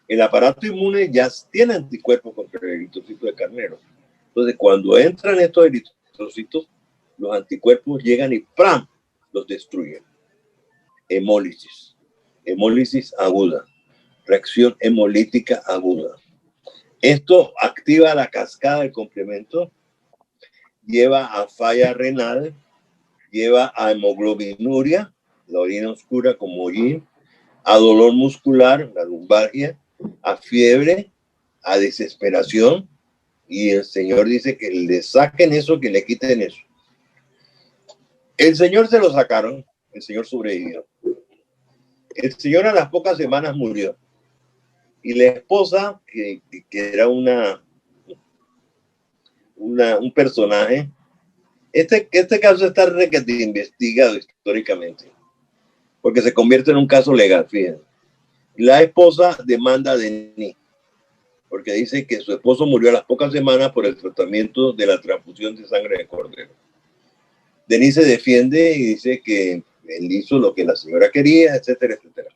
El aparato inmune ya tiene anticuerpos contra el eritrocito de carnero. Entonces, cuando entran estos eritrocitos, los anticuerpos llegan y ¡pram!, los destruyen. Hemólisis. Hemólisis aguda. Reacción hemolítica aguda. Esto activa la cascada del complemento, lleva a falla renal, lleva a hemoglobinuria, la orina oscura como hollín, a dolor muscular, la lumbalgia, a fiebre, a desesperación, y el Señor dice que le saquen eso, que le quiten eso. El Señor se lo sacaron, el Señor sobrevivió. El Señor a las pocas semanas murió. Y la esposa, que era un personaje, este caso está requete investigado históricamente, porque se convierte en un caso legal, fíjense. La esposa demanda a Denis, porque dice que su esposo murió a las pocas semanas por el tratamiento de la transfusión de sangre de cordero. Denis se defiende y dice que él hizo lo que la señora quería, etcétera, etcétera.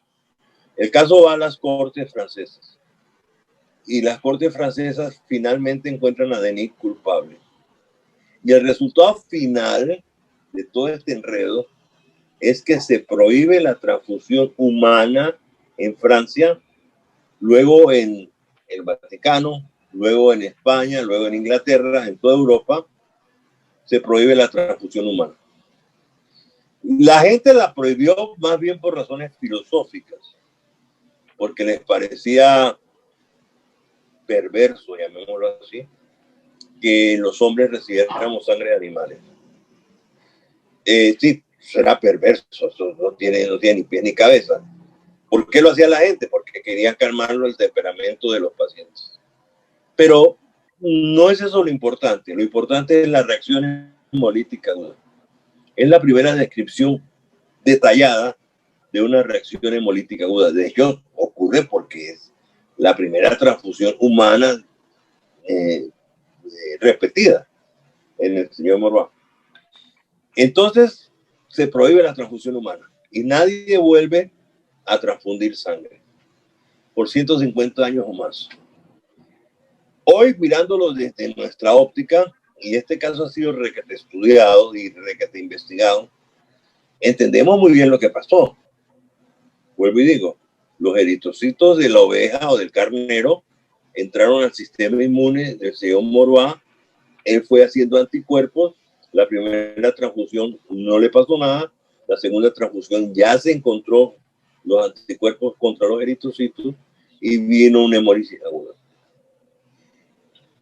El caso va a las cortes francesas. Y las cortes francesas finalmente encuentran a Denis culpable. Y el resultado final de todo este enredo es que se prohíbe la transfusión humana en Francia, luego en el Vaticano, luego en España, luego en Inglaterra, en toda Europa, se prohíbe la transfusión humana. La gente la prohibió más bien por razones filosóficas, porque les parecía perverso, llamémoslo así, que los hombres recibiéramos sangre de animales. Sí, será perverso, eso no tiene ni pie ni cabeza. ¿Por qué lo hacía la gente? Porque querían calmarlo el temperamento de los pacientes. Pero no es eso lo importante es la reacción hemolítica aguda. Es la primera descripción detallada de una reacción hemolítica aguda. De hecho, ocurre porque es la primera transfusión humana repetida en el señor Morvan. Entonces, se prohíbe la transfusión humana y nadie vuelve a transfundir sangre por 150 años o más. Hoy, mirándolo desde nuestra óptica, y este caso ha sido requete estudiado y requete investigado, entendemos muy bien lo que pasó. Vuelvo y digo, los eritrocitos de la oveja o del carnero entraron al sistema inmune del señor Morvan. Él fue haciendo anticuerpos. La primera transfusión no le pasó nada. La segunda transfusión ya se encontró los anticuerpos contra los eritrocitos y vino una hemólisis aguda.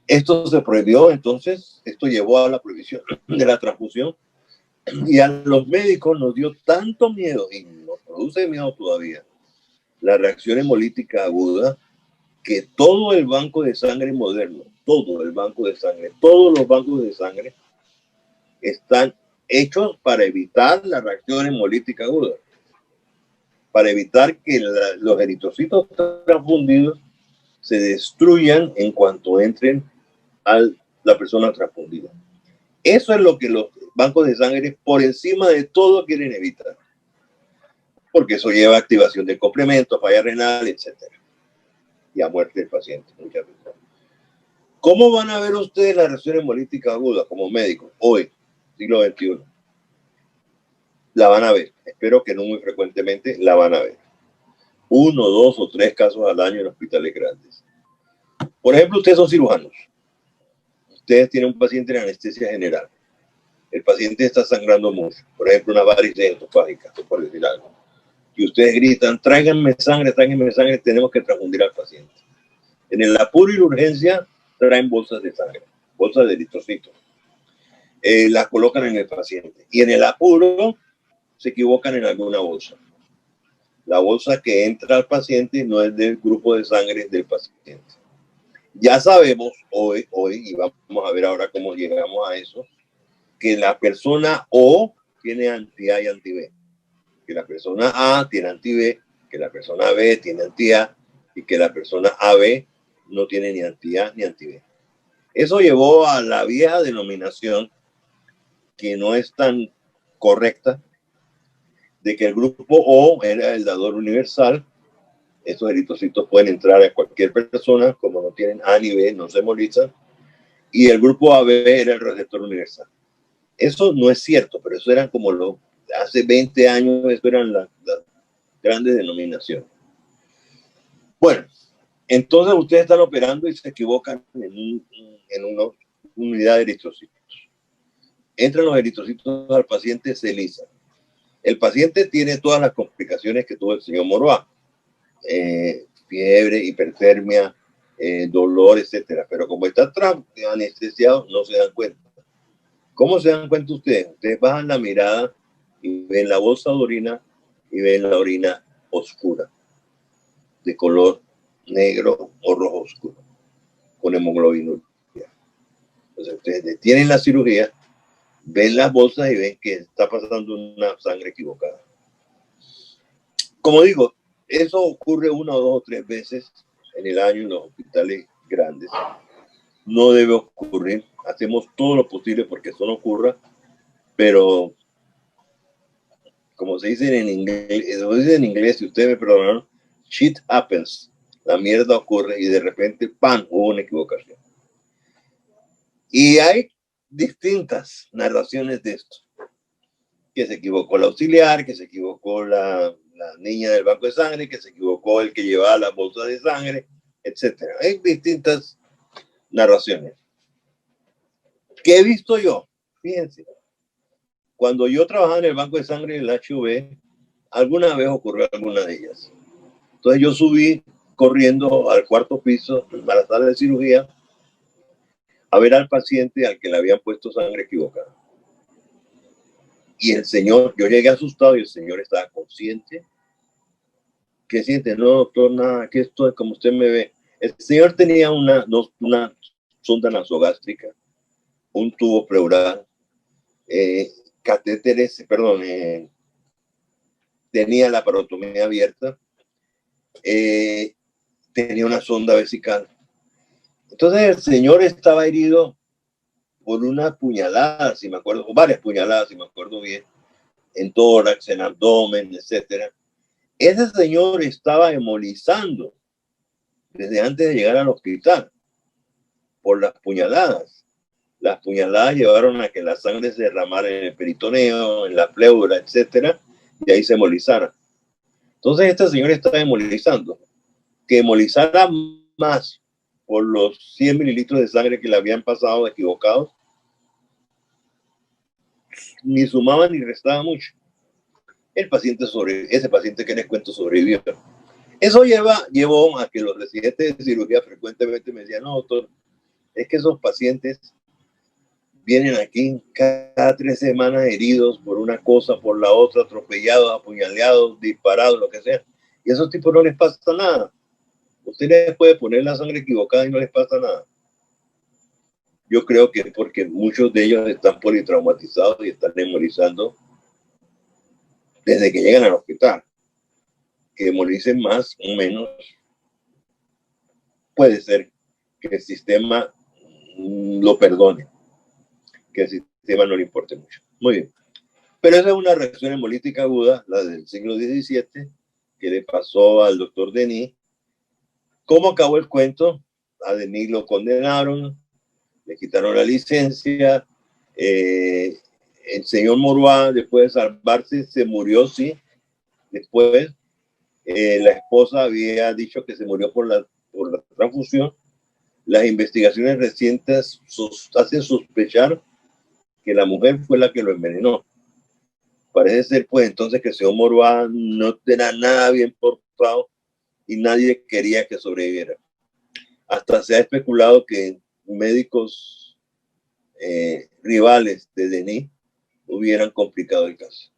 Esto se prohibió, entonces, esto llevó a la prohibición de la transfusión y a los médicos nos dio tanto miedo y nos produce miedo todavía la reacción hemolítica aguda, que todo el banco de sangre moderno, todo el banco de sangre, todos los bancos de sangre están hechos para evitar la reacción hemolítica aguda, para evitar que los eritrocitos transfundidos se destruyan en cuanto entren a la persona transfundida. Eso es lo que los bancos de sangre, por encima de todo, quieren evitar, porque eso lleva a activación del complemento, falla renal, etcétera, y a muerte del paciente muchas veces. ¿Cómo van a ver ustedes la reacción hemolítica aguda como médicos hoy, siglo XXI? La van a ver. Espero que no muy frecuentemente, la van a ver. 1, 2 o 3 casos al año en hospitales grandes. Por ejemplo, ustedes son cirujanos. Ustedes tienen un paciente en anestesia general. El paciente está sangrando mucho. Por ejemplo, una varices esofágica, por decir algo. Y ustedes gritan, tráiganme sangre, tenemos que transfundir al paciente. En el apuro y la urgencia, traen bolsas de sangre, bolsas de eritrocitos. Las colocan en el paciente. Y en el apuro, se equivocan en alguna bolsa. La bolsa que entra al paciente no es del grupo de sangre del paciente. Ya sabemos hoy, y vamos a ver ahora cómo llegamos a eso, que la persona O tiene anti-A y anti-B, que la persona A tiene anti-B, que la persona B tiene anti-A y que la persona AB no tiene ni anti-A ni anti-B. Eso llevó a la vieja denominación, que no es tan correcta, de que el grupo O era el dador universal Estos eritrocitos pueden entrar a cualquier persona, como no tienen A ni B, no se hemolizan, y el grupo AB era el receptor universal. Eso no es cierto, pero eso eran como hace 20 años, eso eran las grandes denominaciones. Bueno, entonces ustedes están operando y se equivocan en una unidad de eritrocitos. Entran los eritrocitos al paciente, se lisa. El paciente tiene todas las complicaciones que tuvo el señor Moroa. Fiebre, hipertermia, dolor, etcétera. Pero como está anestesiado, no se dan cuenta. ¿Cómo se dan cuenta ustedes? Ustedes bajan la mirada y ven la bolsa de orina y ven la orina oscura, de color negro o rojo oscuro, con hemoglobinuria. Entonces ustedes detienen la cirugía, ven las bolsas y ven que está pasando una sangre equivocada. Como digo, eso ocurre 1 o 2 o 3 veces en el año en los hospitales grandes. No debe ocurrir. Hacemos todo lo posible porque eso no ocurra, pero como se dice en inglés, si ustedes me perdonan, shit happens. La mierda ocurre y de repente, ¡pam!, hubo una equivocación. Y hay distintas narraciones de esto. Que se equivocó el auxiliar, que se equivocó la niña del banco de sangre, que se equivocó el que llevaba la bolsa de sangre, etc. Hay distintas narraciones. ¿Qué he visto yo? Fíjense. Cuando yo trabajaba en el banco de sangre del HV, alguna vez ocurrió alguna de ellas. Entonces yo subí corriendo al 4º piso, a la sala de cirugía, a ver al paciente al que le habían puesto sangre equivocada. Y el señor, yo llegué asustado y el señor estaba consciente. ¿Qué siente? No, doctor, nada, aquí estoy como usted me ve. El señor tenía una sonda nasogástrica, un tubo pleural, catéteres, perdón, tenía la parotomía abierta, tenía una sonda vesical. Entonces el señor estaba herido por una puñalada, si me acuerdo, varias puñaladas, si me acuerdo bien, en tórax, en abdomen, etcétera. Ese señor estaba hemolizando desde antes de llegar al hospital por las puñaladas. Las puñaladas llevaron a que la sangre se derramara en el peritoneo, en la pleura, etcétera, y ahí se hemolizara. Entonces este señor estaba hemolizando. Que hemolizara más por los 100 mililitros de sangre que le habían pasado equivocados, ni sumaba ni restaba mucho. Ese paciente que les cuento sobrevivió. Eso llevó a que los residentes de cirugía frecuentemente me decían, no, doctor, es que esos pacientes vienen aquí cada 3 semanas heridos por una cosa, por la otra, atropellados, apuñaleados, disparados, lo que sea. Y a esos tipos no les pasa nada. Usted les puede poner la sangre equivocada y no les pasa nada. Yo creo que es porque muchos de ellos están politraumatizados y están hemolizando desde que llegan al hospital. Que hemolicen más o menos, puede ser que el sistema lo perdone, que el sistema no le importe mucho. Muy bien. Pero esa es una reacción hemolítica aguda, la del siglo XVII, que le pasó al doctor Denis. ¿Cómo acabó el cuento? A Denis lo condenaron, le quitaron la licencia, el señor Moroa, después de salvarse, se murió, sí. Después, la esposa había dicho que se murió por la transfusión. Las investigaciones recientes hacen sospechar que la mujer fue la que lo envenenó. Parece ser, pues, entonces que el señor Moroa no era nada bien portado y nadie quería que sobreviviera. Hasta se ha especulado que médicos rivales de Denis hubieran complicado el caso.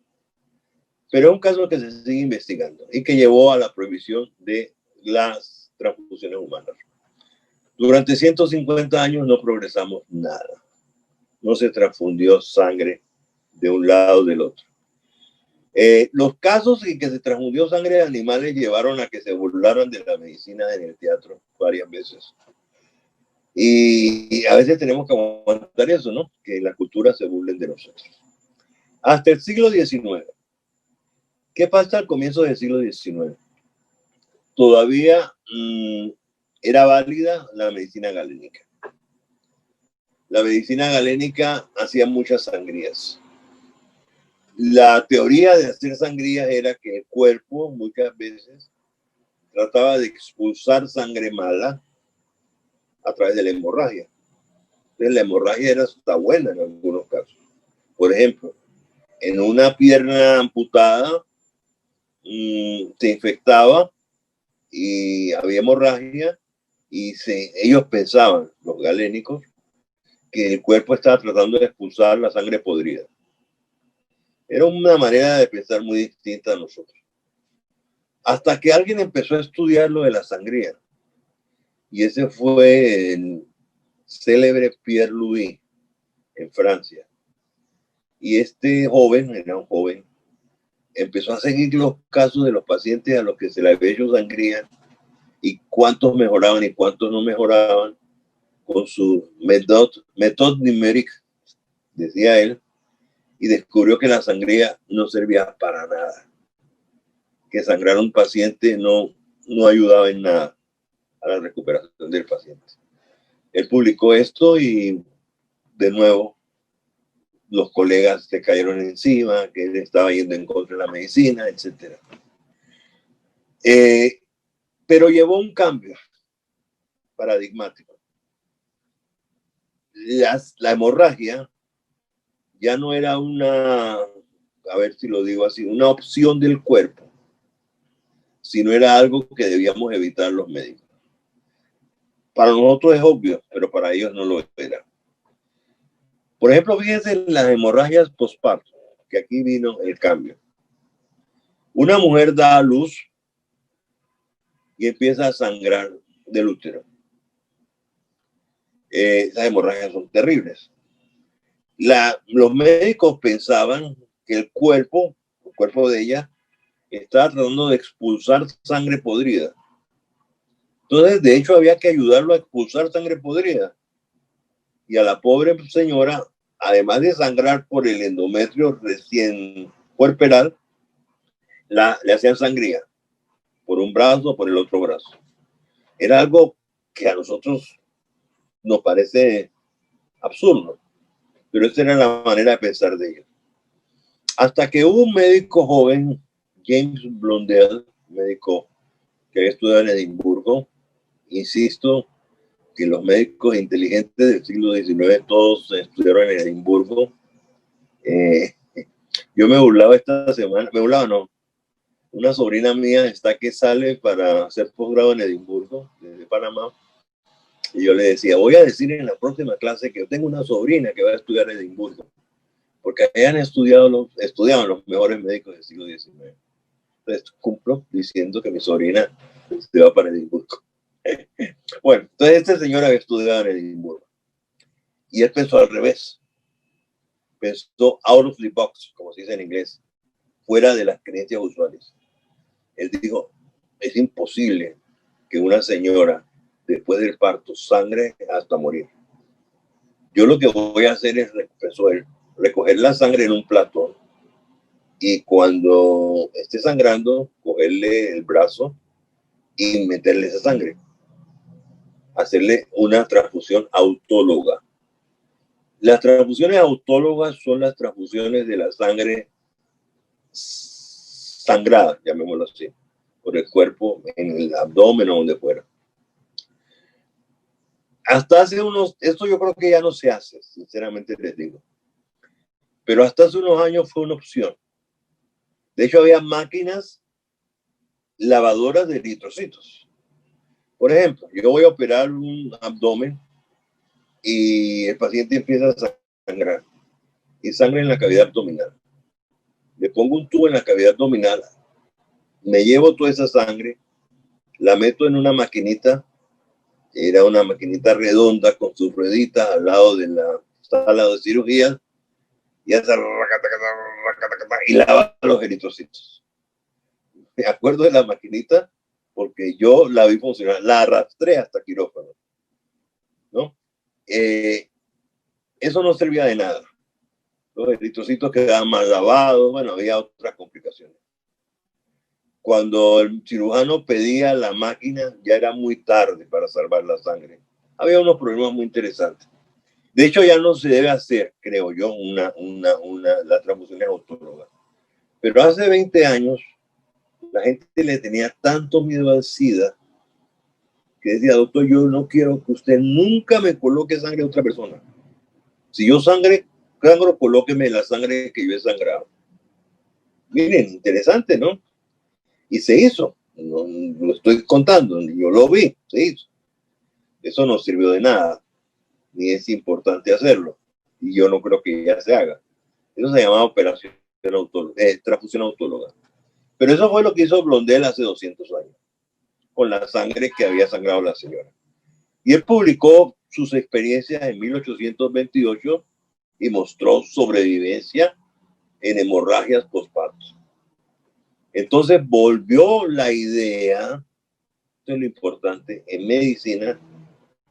Pero es un caso que se sigue investigando y que llevó a la prohibición de las transfusiones humanas. Durante 150 años no progresamos nada. No se transfundió sangre de un lado o del otro. Los casos en que se transfundió sangre de animales llevaron a que se burlaran de la medicina en el teatro varias veces. Y a veces tenemos que aguantar eso, ¿no? Que la cultura se burlen de nosotros. Hasta el siglo XIX. ¿Qué pasa al comienzo del siglo XIX? todavía era válida la medicina galénica. La medicina galénica hacía muchas sangrías. La teoría de hacer sangrías era que el cuerpo muchas veces trataba de expulsar sangre mala a través de la hemorragia. Entonces, la hemorragia era hasta buena en algunos casos. Por ejemplo, en una pierna amputada se infectaba y había hemorragia y ellos pensaban, los galénicos, que el cuerpo estaba tratando de expulsar la sangre podrida. Era una manera de pensar muy distinta a nosotros. Hasta que alguien empezó a estudiar lo de la sangría. Y ese fue el célebre Pierre Louis en Francia. Y este joven, era un joven, empezó a seguir los casos de los pacientes a los que se les había hecho sangría y cuántos mejoraban y cuántos no mejoraban con su método numérico, decía él, y descubrió que la sangría no servía para nada. Que sangrar a un paciente no ayudaba en nada a la recuperación del paciente. Él publicó esto y de nuevo los colegas se cayeron encima, que él estaba yendo en contra de la medicina, etc. Pero llevó un cambio paradigmático. La hemorragia ya no era una, a ver si lo digo así, una opción del cuerpo, sino era algo que debíamos evitar los médicos. Para nosotros es obvio, pero para ellos no lo era. Por ejemplo, fíjense en las hemorragias postparto, que aquí vino el cambio. Una mujer da a luz y empieza a sangrar del útero. Esas hemorragias son terribles. Los médicos pensaban que el cuerpo de ella, estaba tratando de expulsar sangre podrida. Entonces, de hecho, había que ayudarlo a expulsar sangre podrida. Y a la pobre señora, además de sangrar por el endometrio recién puerperal, le hacían sangría por un brazo o por el otro brazo. Era algo que a nosotros nos parece absurdo, pero esa era la manera de pensar de ellos. Hasta que hubo un médico joven, James Blundell, médico que había estudiado en Edimburgo. Insisto que los médicos inteligentes del siglo XIX todos estudiaron en Edimburgo. Yo me burlaba esta semana, una sobrina mía está que sale para hacer posgrado en Edimburgo, desde Panamá, y yo le decía, voy a decir en la próxima clase que yo tengo una sobrina que va a estudiar en Edimburgo, porque ahí han estudiaban los mejores médicos del siglo XIX. Entonces cumplo diciendo que mi sobrina se va para Edimburgo. Bueno, entonces este señor había estudiado en Edimburgo y él pensó al revés. Pensó out of the box, como se dice en inglés, fuera de las creencias usuales. Él dijo, es imposible que una señora después del parto sangre hasta morir. Yo lo que voy a hacer es, pensó él, recoger la sangre en un plato y cuando esté sangrando, cogerle el brazo y meterle esa sangre. Hacerle una transfusión autóloga. Las transfusiones autólogas son las transfusiones de la sangre sangrada, llamémoslo así, por el cuerpo, en el abdomen o donde fuera. Hasta hace esto yo creo que ya no se hace, sinceramente les digo. Pero hasta hace unos años fue una opción. De hecho, había máquinas lavadoras de eritrocitos. Por ejemplo, yo voy a operar un abdomen y el paciente empieza a sangrar y sangre en la cavidad abdominal. Le pongo un tubo en la cavidad abdominal, me llevo toda esa sangre, la meto en una maquinita, era una maquinita redonda con sus rueditas al lado de la sala de cirugía, y hace y lava los eritrocitos. Me acuerdo de la maquinita porque yo la vi funcionar, la arrastré hasta quirófano, ¿no? Eso no servía de nada. Los eritrocitos quedaban mal lavados, bueno, había otras complicaciones. cuando el cirujano pedía la máquina, ya era muy tarde para salvar la sangre. Había unos problemas muy interesantes. De hecho, ya no se debe hacer, creo yo, la transfusión autóloga. Pero hace 20 años, la gente le tenía tanto miedo al SIDA que decía, doctor, yo no quiero que usted nunca me coloque sangre de otra persona. Si yo sangro, colóqueme la sangre que yo he sangrado. Miren, interesante, ¿no? Y se hizo. No lo estoy contando, yo lo vi, se hizo. Eso no sirvió de nada, ni es importante hacerlo. Y yo no creo que ya se haga. Eso se llamaba transfusión autóloga. Pero eso fue lo que hizo Blondel hace 200 años, con la sangre que había sangrado la señora. Y él publicó sus experiencias en 1828 y mostró sobrevivencia en hemorragias postpartos. Entonces volvió la idea, esto es lo importante, en medicina,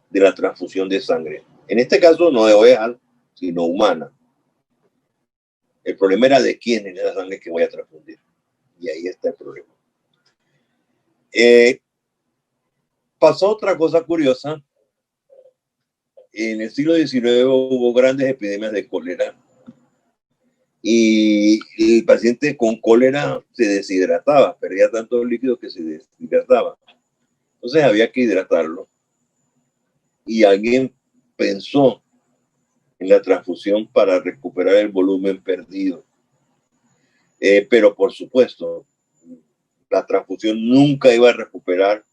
de la transfusión de sangre. En este caso no de ovejas, sino humana. El problema era de quién es la sangre que voy a transfundir. Y ahí está el problema. Pasó otra cosa curiosa. En el siglo XIX hubo grandes epidemias de cólera y el paciente con cólera se deshidrataba, perdía tanto líquido que se deshidrataba. Entonces había que hidratarlo. Y alguien pensó en la transfusión para recuperar el volumen perdido. Pero por supuesto, la transfusión nunca iba a recuperar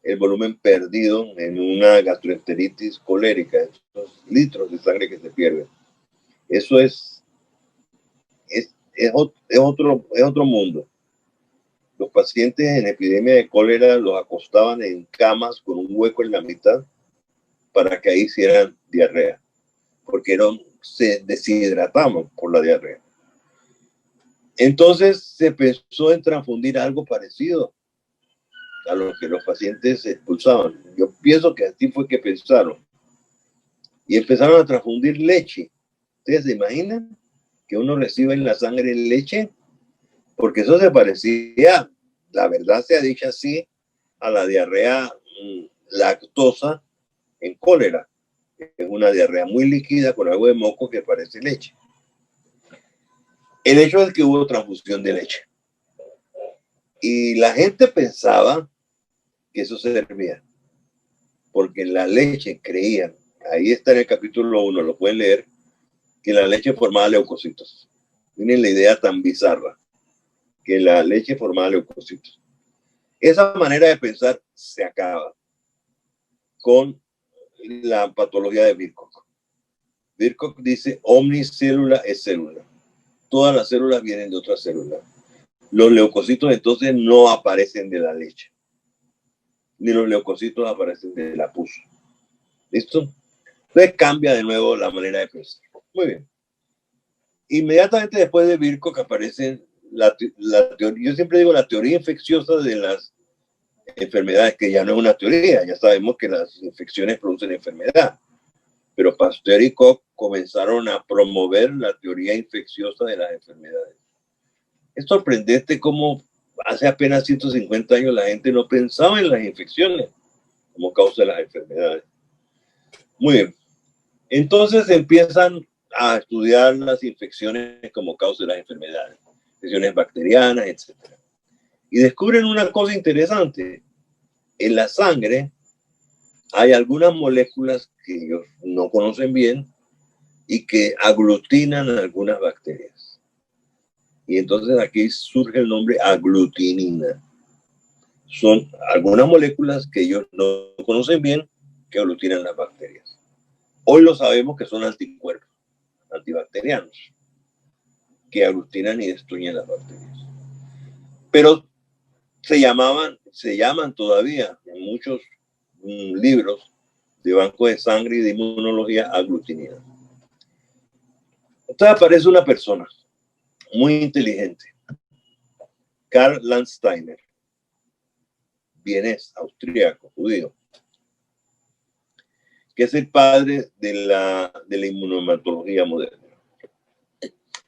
el volumen perdido en una gastroenteritis colérica, esos litros de sangre que se pierden. Eso es otro mundo. Los pacientes en epidemia de cólera los acostaban en camas con un hueco en la mitad para que ahí hicieran diarrea, porque se deshidrataban por la diarrea. Entonces se pensó en transfundir algo parecido a lo que los pacientes expulsaban. Yo pienso que así fue que pensaron. Y empezaron a transfundir leche. ¿Ustedes se imaginan que uno reciba en la sangre leche? Porque eso se parecía, la verdad sea dicha así, a la diarrea lactosa en cólera. Es una diarrea muy líquida con algo de moco que parece leche. El hecho es que hubo transfusión de leche. Y la gente pensaba que eso servía. Porque la leche creían, ahí está en el capítulo 1, lo pueden leer, que la leche formaba leucocitos. Miren la idea tan bizarra, que la leche formaba leucocitos. Esa manera de pensar se acaba con la patología de Birkhoff. Birkhoff dice, omnicélula es célula. Todas las células vienen de otras células. Los leucocitos entonces no aparecen de la leche, ni los leucocitos aparecen de la pus. ¿Listo? Entonces cambia de nuevo la manera de pensar. Muy bien. Inmediatamente después de Birkhoff aparece la teoría, yo siempre digo la teoría infecciosa de las enfermedades, que ya no es una teoría, ya sabemos que las infecciones producen enfermedad. Pero Pasteur y Koch comenzaron a promover la teoría infecciosa de las enfermedades. Es sorprendente cómo hace apenas 150 años la gente no pensaba en las infecciones como causa de las enfermedades. Muy bien. Entonces empiezan a estudiar las infecciones como causa de las enfermedades, infecciones bacterianas, etc. Y descubren una cosa interesante. En la sangre hay algunas moléculas que ellos no conocen bien y que aglutinan algunas bacterias. Y entonces aquí surge el nombre aglutinina. Son algunas moléculas que ellos no conocen bien que aglutinan las bacterias. Hoy lo sabemos que son anticuerpos, antibacterianos, que aglutinan y destruyen las bacterias. Pero se llaman todavía en muchos libros de banco de sangre y de inmunología aglutinina. Entonces aparece una persona muy inteligente, Karl Landsteiner, vienés, austríaco, judío, que es el padre de la inmunohematología moderna.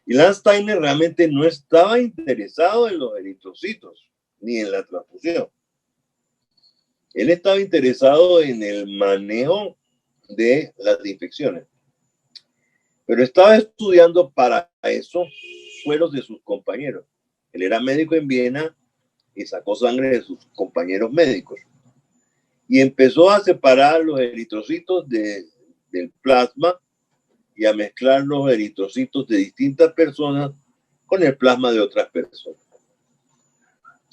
Y Landsteiner realmente no estaba interesado en los eritrocitos, ni en la transfusión. Él estaba interesado en el manejo de las infecciones, pero estaba estudiando para eso sueros de sus compañeros. Él era médico en Viena y sacó sangre de sus compañeros médicos y empezó a separar los eritrocitos del plasma y a mezclar los eritrocitos de distintas personas con el plasma de otras personas.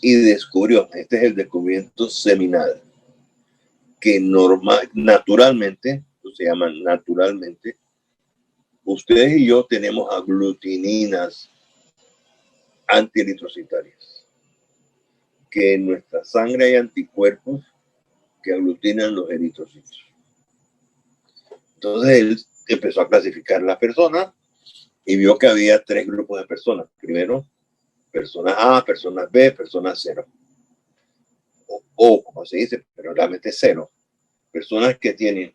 Y descubrió, este es el descubrimiento seminal, que naturalmente, se llama naturalmente, ustedes y yo tenemos aglutininas antieritrocitarias, que en nuestra sangre hay anticuerpos que aglutinan los eritrocitos. Entonces él empezó a clasificar las personas y vio que había 3 grupos de personas. Primero, personas A, personas B, personas 0. O como se dice, pero realmente 0. Personas que tienen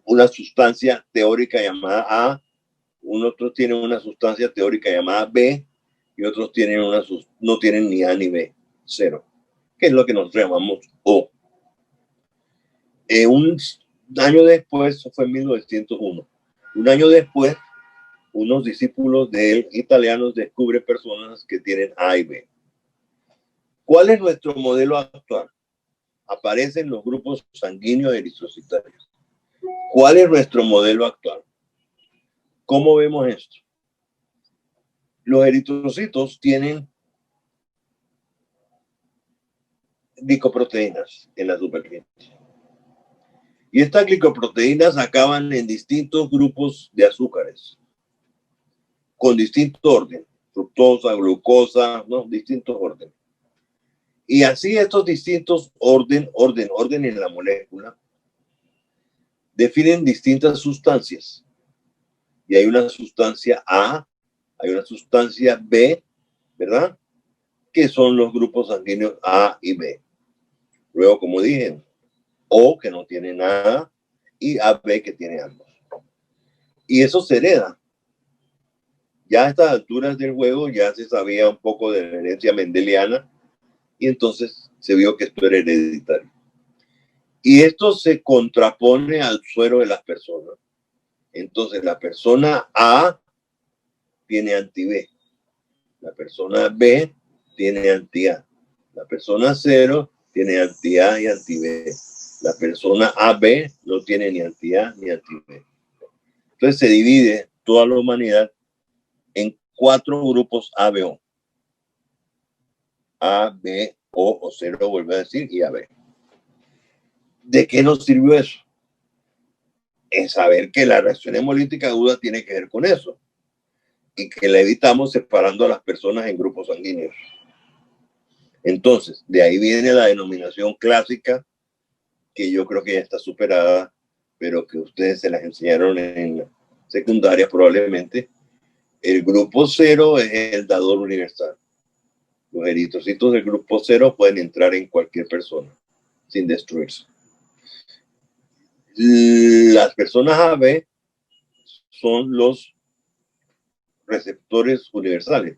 una sustancia teórica llamada A, otros tienen una sustancia teórica llamada B y otros tienen no tienen ni A ni B, 0, que es lo que nosotros llamamos O. Un año después, eso fue en 1901, un año después, unos discípulos de él, italianos, descubren personas que tienen A y B. ¿Cuál es nuestro modelo actual? Aparecen los grupos sanguíneos eritrocitarios. ¿Cuál es nuestro modelo actual? ¿Cómo vemos esto? Los eritrocitos tienen glicoproteínas en la superficie. Y estas glicoproteínas acaban en distintos grupos de azúcares, con distinto orden, fructosa, glucosa, ¿no? Distintos órdenes. Y así estos distintos orden en la molécula definen distintas sustancias. Y hay una sustancia A, hay una sustancia B, ¿verdad? Que son los grupos sanguíneos A y B. Luego, como dije, O que no tiene nada y AB que tiene ambos. Y eso se hereda. Ya a estas alturas del juego ya se sabía un poco de la herencia mendeliana y entonces se vio que esto era hereditario. Y esto se contrapone al suero de las personas. Entonces la persona A tiene anti-B, la persona B tiene anti-A, la persona 0 tiene anti-A y anti-B, la persona AB no tiene ni anti-A ni anti-B. Entonces se divide toda la humanidad en 4 grupos ABO. A, B, O 0, vuelve a decir, y AB. ¿De qué nos sirvió eso? En saber que la reacción hemolítica aguda tiene que ver con eso y que la evitamos separando a las personas en grupos sanguíneos. Entonces, de ahí viene la denominación clásica, que yo creo que ya está superada, pero que ustedes se las enseñaron en secundaria probablemente. El grupo 0 es el dador universal. Los eritrocitos del grupo 0 pueden entrar en cualquier persona sin destruirse. Las personas AB son los receptores universales,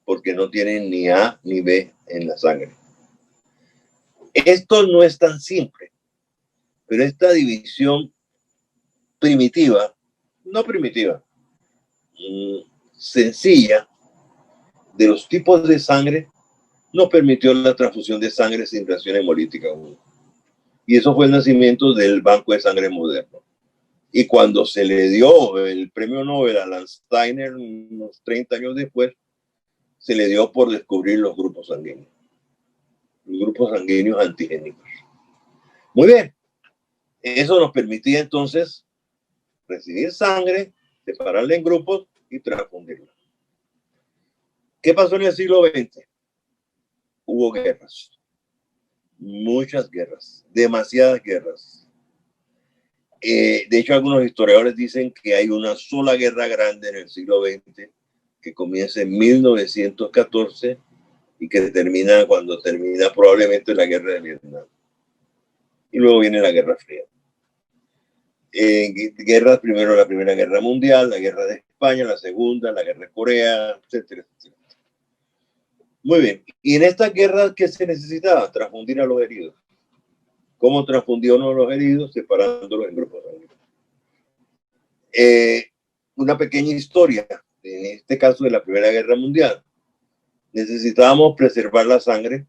porque no tienen ni A ni B en la sangre. Esto no es tan simple, pero esta división primitiva, no primitiva, sencilla, de los tipos de sangre, nos permitió la transfusión de sangre sin reacción hemolítica. Y eso fue el nacimiento del banco de sangre moderno. Y cuando se le dio el premio Nobel a Lance Steiner, unos 30 años después, se le dio por descubrir los grupos sanguíneos antigénicos. Muy bien, eso nos permitía entonces recibir sangre, separarla en grupos y transfundirla. ¿Qué pasó en el siglo XX? Hubo guerras, muchas guerras, demasiadas guerras. De hecho, algunos historiadores dicen que hay una sola guerra grande en el siglo XX que comienza en 1914 y que termina cuando termina probablemente la guerra de Vietnam. Y luego viene la Guerra Fría. Guerras, primero la Primera Guerra Mundial, la Guerra de España, la Segunda, la Guerra de Corea, etcétera, etcétera. Muy bien. Y en esta guerra, ¿qué se necesitaba? Transfundir a los heridos. ¿Cómo transfundió uno a los heridos? Separándolos en grupos sanguíneos. Una pequeña historia, en este caso de la Primera Guerra Mundial. Necesitábamos preservar la sangre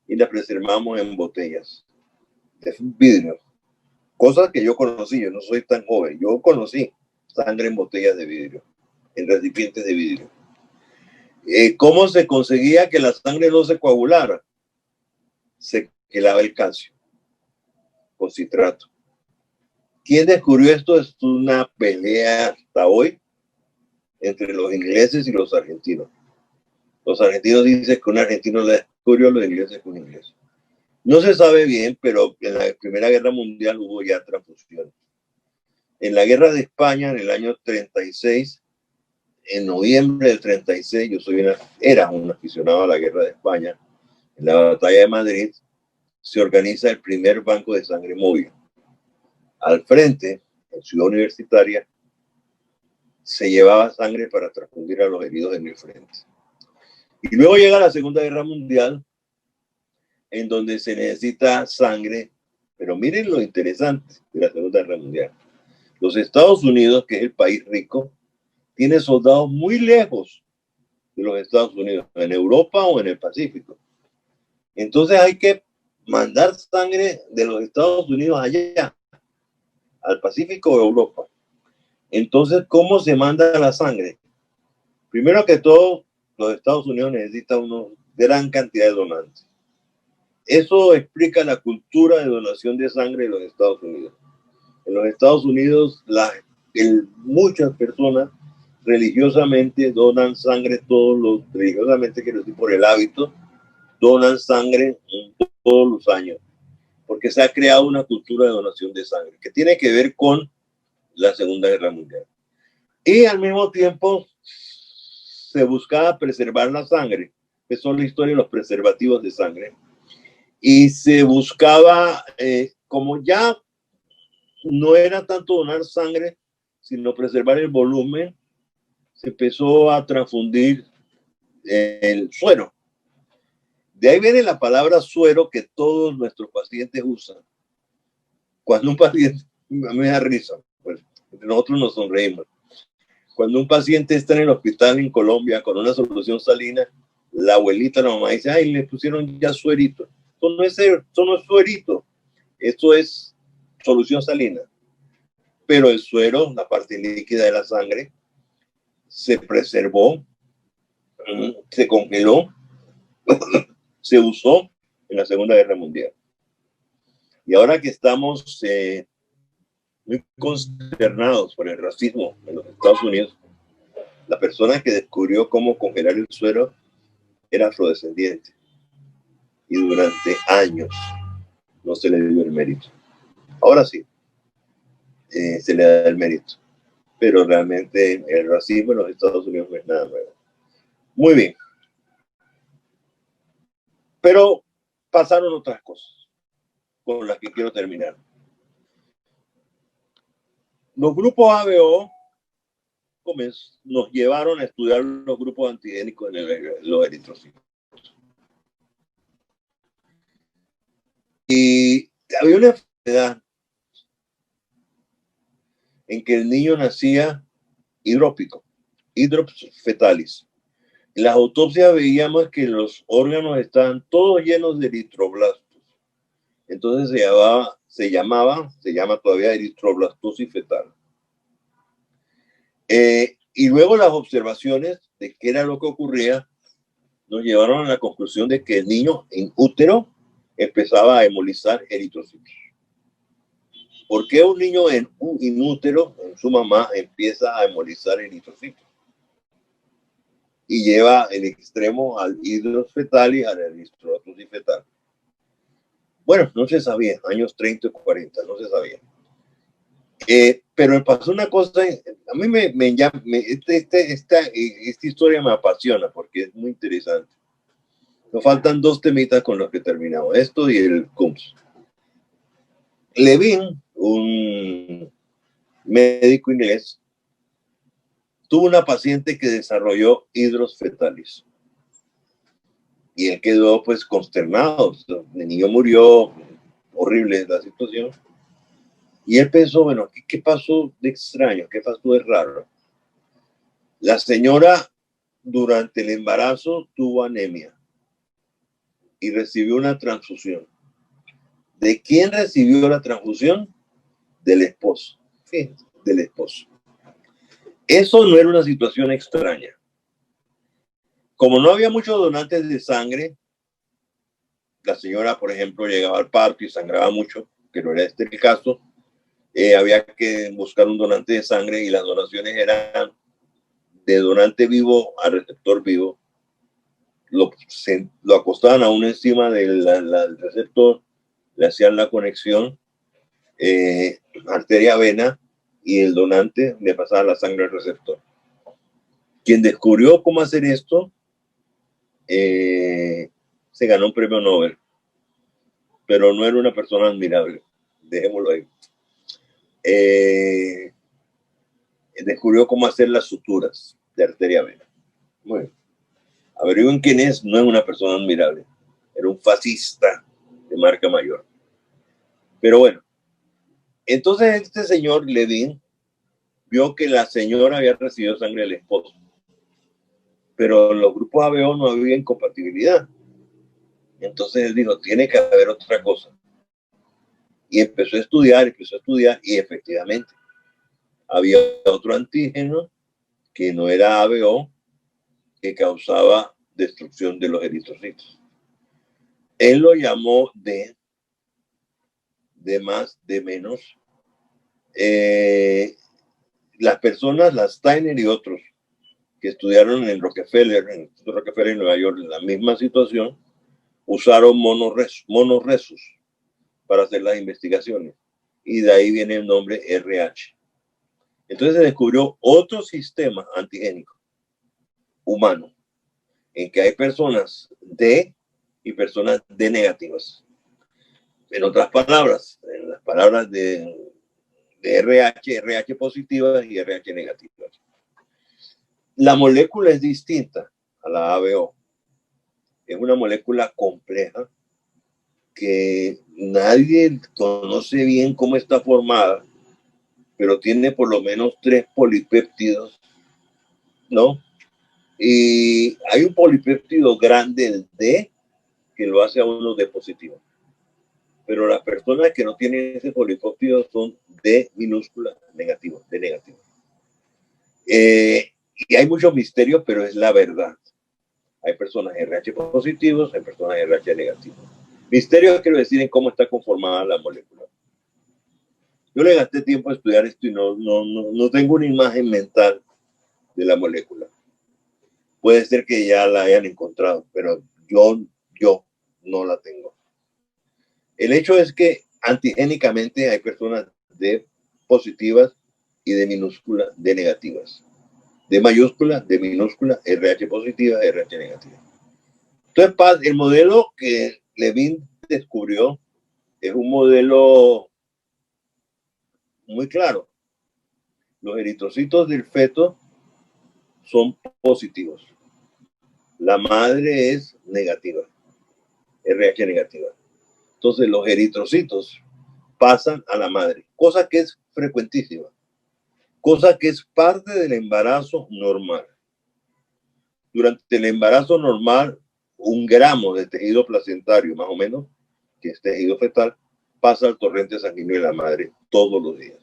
y la preservamos en botellas de vidrio. Cosas que yo conocí, yo no soy tan joven, yo conocí sangre en botellas de vidrio, en recipientes de vidrio. ¿Cómo se conseguía que la sangre no se coagulara? Se quelaba el calcio con citrato. ¿Quién descubrió esto? Es una pelea hasta hoy entre los ingleses y los argentinos. Los argentinos dicen que un argentino la descubrió, los ingleses que un inglés. No se sabe bien, pero en la Primera Guerra Mundial hubo ya transfusiones. En la Guerra de España, en el año 36, en noviembre del 36, era un aficionado a la Guerra de España. En la Batalla de Madrid se organiza el primer banco de sangre móvil. Al frente, en Ciudad Universitaria, se llevaba sangre para transfundir a los heridos en el frente. Y luego llega la Segunda Guerra Mundial, en donde se necesita sangre. Pero miren lo interesante de la Segunda Guerra Mundial. Los Estados Unidos, que es el país rico, tiene soldados muy lejos de los Estados Unidos, en Europa o en el Pacífico. Entonces hay que mandar sangre de los Estados Unidos allá, al Pacífico o Europa. Entonces, ¿cómo se manda la sangre? Primero que todo, los Estados Unidos necesitan una gran cantidad de donantes. Eso explica la cultura de donación de sangre de los Estados Unidos. En los Estados Unidos, muchas personas religiosamente donan sangre religiosamente quiero decir por el hábito, donan sangre todos los años, porque se ha creado una cultura de donación de sangre que tiene que ver con la Segunda Guerra Mundial. Y al mismo tiempo se buscaba preservar la sangre, que son la historia de los preservativos de sangre, y se buscaba, como ya no era tanto donar sangre, sino preservar el volumen, se empezó a transfundir el suero. De ahí viene la palabra suero que todos nuestros pacientes usan. Cuando un paciente, me da risa, pues nosotros nos sonreímos. Cuando un paciente está en el hospital en Colombia con una solución salina, la abuelita, la mamá dice, ay, le pusieron ya suerito. Eso no es suerito, eso es solución salina. Pero el suero, la parte líquida de la sangre, se preservó, se congeló, se usó en la Segunda Guerra Mundial. Y ahora que estamos muy consternados por el racismo en los Estados Unidos, la persona que descubrió cómo congelar el suero era afrodescendiente. Y durante años no se le dio el mérito. Ahora sí, se le da el mérito. Pero realmente el racismo en los Estados Unidos no es nada nuevo. Muy bien. Pero pasaron otras cosas con las que quiero terminar. Los grupos ABO nos llevaron a estudiar los grupos antigénicos en los eritrocitos. Y había una enfermedad en que el niño nacía hidrópico, hidrops fetalis. En las autopsias veíamos que los órganos estaban todos llenos de eritroblastos. Entonces se llama todavía eritroblastosis fetal. Y luego las observaciones de qué era lo que ocurría nos llevaron a la conclusión de que el niño en útero empezaba a hemolizar eritrocitos. ¿Por qué un niño en útero, en su mamá, empieza a hemolizar eritrocitos? Y lleva el extremo al hidros fetal y a la eritroblastosis fetal. Bueno, no se sabía, años 30 o 40, no se sabía. Pero me pasó una cosa, a mí esta historia me apasiona porque es muy interesante. Nos faltan dos temitas con los que terminamos, esto y el CUMS. Levin, un médico inglés, tuvo una paciente que desarrolló hidros fetalis. Y él quedó pues consternado. El niño murió, horrible la situación. Y él pensó, bueno, ¿qué pasó de extraño? ¿Qué pasó de raro? La señora durante el embarazo tuvo anemia y recibió una transfusión. ¿De quién recibió la transfusión? Del esposo. Fíjense, del esposo. Eso no era una situación extraña. Como no había muchos donantes de sangre, la señora, por ejemplo, llegaba al parto y sangraba mucho, que no era este el caso, había que buscar un donante de sangre y las donaciones eran de donante vivo a receptor vivo. Lo acostaban a uno encima del receptor, le hacían la conexión arteria-vena y el donante le pasaba la sangre al receptor. Quien descubrió cómo hacer esto se ganó un premio Nobel, pero no era una persona admirable, dejémoslo ahí. Descubrió cómo hacer las suturas de arteria-vena. Bueno, averigüen quién es, no es una persona admirable, era un fascista de marca mayor. Pero bueno, entonces este señor Levin vio que la señora había recibido sangre del esposo, pero en los grupos ABO no había incompatibilidad. Entonces él dijo, tiene que haber otra cosa. Y empezó a estudiar y efectivamente había otro antígeno que no era ABO, que causaba destrucción de los eritrocitos. Él lo llamó D más, D menos. Las personas, las Steiner y otros, que estudiaron en Rockefeller en Nueva York, en la misma situación, usaron monorresus para hacer las investigaciones. Y de ahí viene el nombre RH. Entonces se descubrió otro sistema antigénico humano, en que hay personas D y personas D negativas. En otras palabras, en las palabras de RH positivas y RH negativas. La molécula es distinta a la ABO. Es una molécula compleja que nadie conoce bien cómo está formada, pero tiene por lo menos 3 polipéptidos, ¿no? Y hay un polipéptido grande, el D, que lo hace a uno D positivo. Pero las personas que no tienen ese polipéptido son D minúscula negativo, D negativo. Y hay muchos misterios, pero es la verdad. Hay personas RH positivos, hay personas RH negativos. Misterios quiero decir en cómo está conformada la molécula. Yo le gasté tiempo a estudiar esto y no tengo una imagen mental de la molécula. Puede ser que ya la hayan encontrado, pero yo no la tengo. El hecho es que antigénicamente hay personas D positivas y de minúscula D negativas. D mayúscula, D minúscula, RH positiva, RH negativa. Entonces, el modelo que Levin descubrió es un modelo muy claro. Los eritrocitos del feto son positivos. La madre es negativa, RH negativa. Entonces los eritrocitos pasan a la madre, cosa que es frecuentísima, cosa que es parte del embarazo normal. Durante el embarazo normal, 1 gramo de tejido placentario, más o menos, que es tejido fetal, pasa al torrente sanguíneo de la madre todos los días.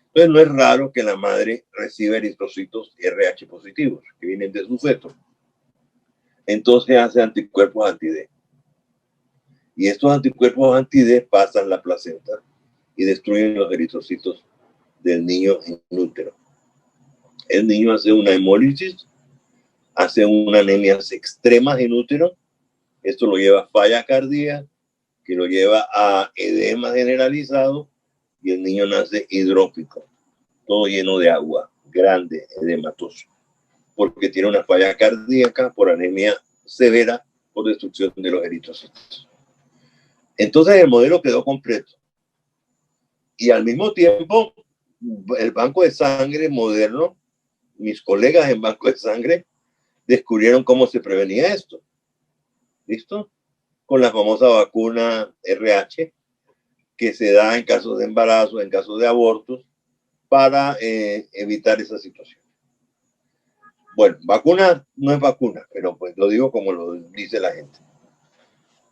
Entonces no es raro que la madre reciba eritrocitos RH positivos, que vienen de su feto. Entonces hace anticuerpos anti-D. Y estos anticuerpos anti-D pasan la placenta y destruyen los eritrocitos del niño en útero. El niño hace una hemólisis, hace una anemia extrema en útero. Esto lo lleva a falla cardíaca, que lo lleva a edema generalizado y el niño nace hidrópico, todo lleno de agua, grande, edematoso, porque tiene una falla cardíaca por anemia severa por destrucción de los eritrocitos. Entonces el modelo quedó completo. Y al mismo tiempo, el banco de sangre moderno, mis colegas en banco de sangre, descubrieron cómo se prevenía esto. ¿Listo? Con la famosa vacuna RH, que se da en casos de embarazo, en casos de abortos, para evitar esa situación. Bueno, vacuna no es vacuna, pero pues lo digo como lo dice la gente.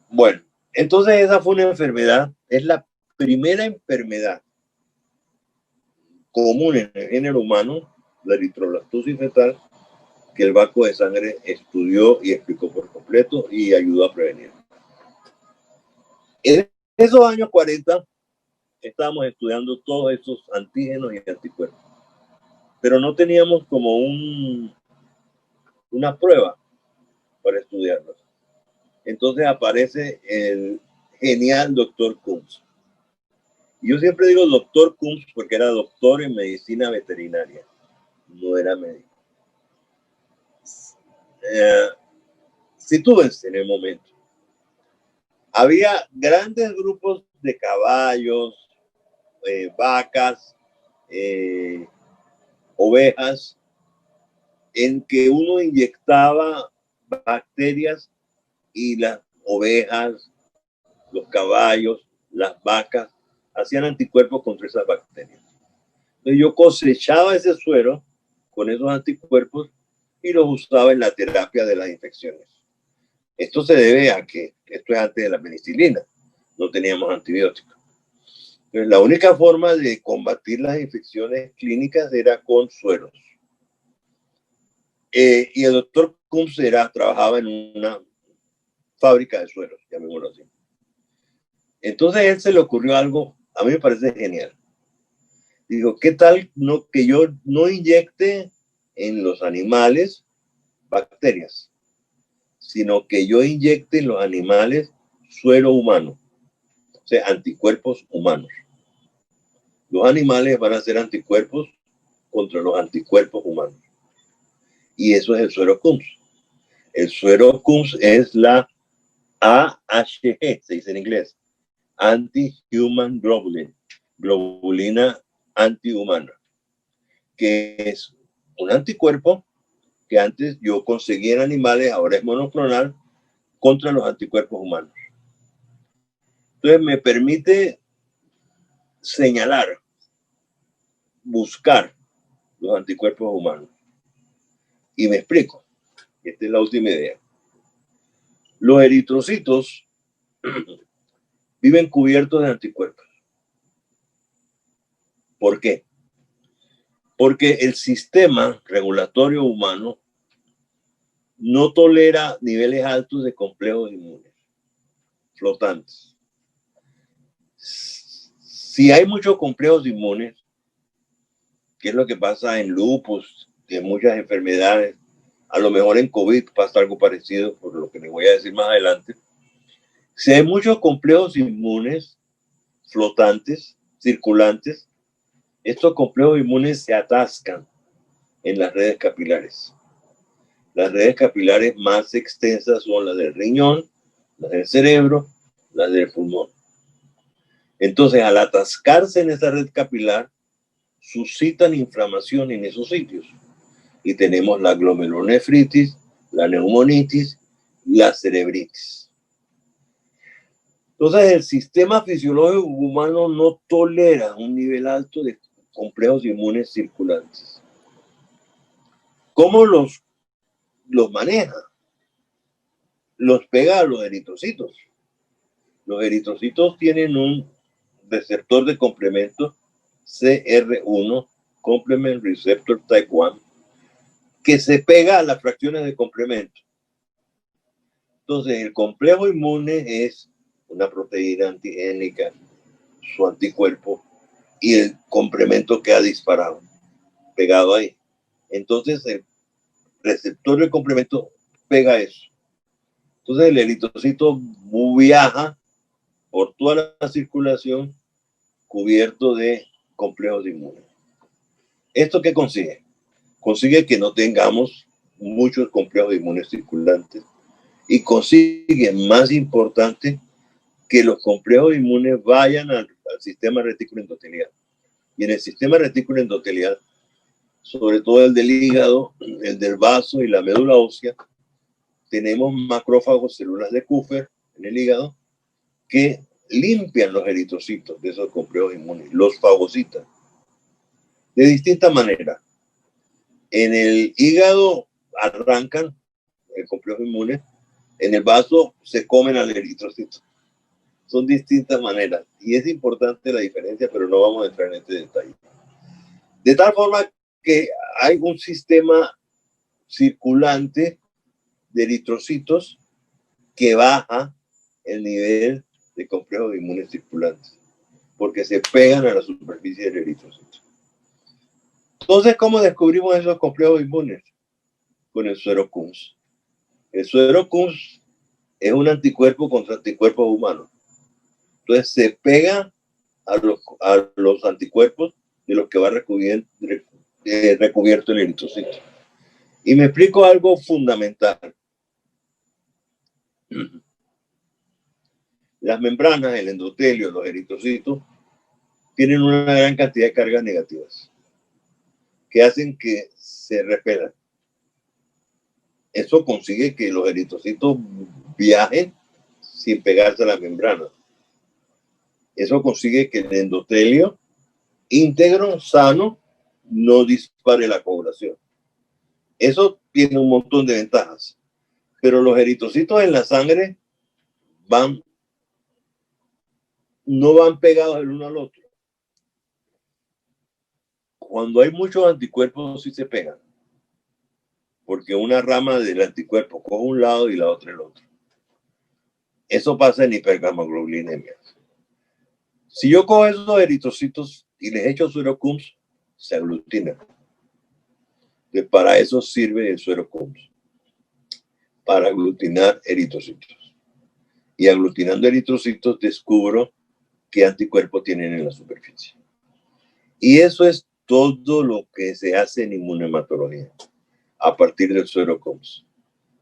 Bueno, entonces esa fue una enfermedad, es la primera enfermedad común en el género humano, la eritrolactosis fetal, que el banco de sangre estudió y explicó por completo y ayudó a prevenir. En esos años 40 estábamos estudiando todos estos antígenos y anticuerpos, pero no teníamos como una prueba para estudiarlos. Entonces aparece el genial doctor Coombs. Yo siempre digo doctor Coombs porque era doctor en medicina veterinaria, no era médico. Sitúense en el momento. Había grandes grupos de caballos, vacas, ovejas, en que uno inyectaba bacterias y las ovejas, los caballos, las vacas, hacían anticuerpos contra esas bacterias. Entonces yo cosechaba ese suero con esos anticuerpos y los usaba en la terapia de las infecciones. Esto se debe a que esto es antes de la penicilina, no teníamos antibióticos. Entonces, la única forma de combatir las infecciones clínicas era con sueros. Y el doctor Coombs trabajaba en una fábrica de sueros, llamémoslo así. Entonces a él se le ocurrió algo, a mí me parece genial. Digo, ¿qué tal que yo no inyecte en los animales bacterias, sino que yo inyecte en los animales suero humano, o sea, anticuerpos humanos? Los animales van a hacer anticuerpos contra los anticuerpos humanos. Y eso es el suero Coombs. El suero Coombs es la AHG, se dice en inglés, Anti-Human Globulin, globulina antihumana, que es un anticuerpo que antes yo conseguía en animales, ahora es monoclonal, contra los anticuerpos humanos. Entonces me permite señalar, buscar los anticuerpos humanos. Y me explico. Esta es la última idea. Los eritrocitos viven cubiertos de anticuerpos. ¿Por qué? Porque el sistema regulatorio humano no tolera niveles altos de complejos inmunes flotantes. Si hay muchos complejos inmunes, que es lo que pasa en lupus, en muchas enfermedades, a lo mejor en COVID pasa algo parecido, por lo que les voy a decir más adelante. Si hay muchos complejos inmunes flotantes, circulantes, estos complejos inmunes se atascan en las redes capilares. Las redes capilares más extensas son las del riñón, las del cerebro, las del pulmón. Entonces, al atascarse en esa red capilar, suscitan inflamación en esos sitios. Y tenemos la glomerulonefritis, la neumonitis, la cerebritis. Entonces, el sistema fisiológico humano no tolera un nivel alto de complejos inmunes circulantes. ¿Cómo los maneja? Los pega a los eritrocitos. Los eritrocitos tienen un receptor de complemento CR1, Complement Receptor Type 1, que se pega a las fracciones de complemento. Entonces, el complejo inmune es una proteína antigénica, su anticuerpo, y el complemento queda disparado, pegado ahí. Entonces, el receptor del complemento pega eso. Entonces, el eritrocito viaja por toda la circulación cubierto de complejos inmunes. ¿Esto qué consigue? Consigue que no tengamos muchos complejos inmunes circulantes y consigue, más importante, que los complejos inmunes vayan al sistema retículo endotelial. Y en el sistema retículo endotelial, sobre todo el del hígado, el del vaso y la médula ósea, tenemos macrófagos, células de Kupffer en el hígado, que limpian los eritrocitos de esos complejos inmunes, los fagocitan de distintas maneras. En el hígado arrancan el complejo inmune, en el vaso se comen al eritrocito. Son distintas maneras y es importante la diferencia, pero no vamos a entrar en este detalle. De tal forma que hay un sistema circulante de eritrocitos que baja el nivel de complejos inmunes circulantes, porque se pegan a la superficie del eritrocito. Entonces, ¿cómo descubrimos esos complejos inmunes? Con el suero Kunz. El suero Kunz es un anticuerpo contra anticuerpos humanos. Entonces, se pega a los anticuerpos de los que va recubierto el eritrocito. Y me explico algo fundamental. Las membranas, el endotelio, los eritrocitos, tienen una gran cantidad de cargas negativas que hacen que se repelan. Eso consigue que los eritrocitos viajen sin pegarse a la membrana. Eso consigue que el endotelio íntegro, sano, no dispare la coagulación. Eso tiene un montón de ventajas. Pero los eritrocitos en la sangre no van pegados el uno al otro. Cuando hay muchos anticuerpos sí se pegan, porque una rama del anticuerpo coge un lado y la otra el otro. Eso pasa en hipergamaglobulinemia. Si yo cojo esos eritrocitos y les echo suero Kunz, se aglutinan. Entonces, para eso sirve el suero Kunz, para aglutinar eritrocitos. Y aglutinando eritrocitos descubro qué anticuerpos tienen en la superficie. Y eso es todo lo que se hace en inmunohematología a partir del suero Kunz.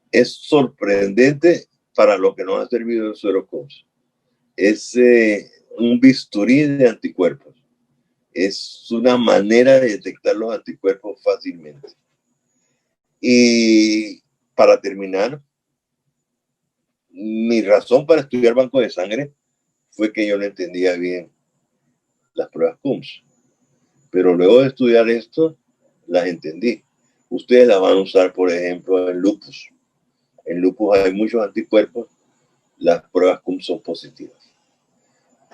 Es sorprendente para lo que nos ha servido el suero Kunz. Es un bisturí de anticuerpos. Es una manera de detectar los anticuerpos fácilmente. Y para terminar, mi razón para estudiar banco de sangre fue que yo no entendía bien las pruebas Kunz. Pero luego de estudiar esto, las entendí. Ustedes las van a usar, por ejemplo, en lupus. En lupus hay muchos anticuerpos, las pruebas Kunz son positivas.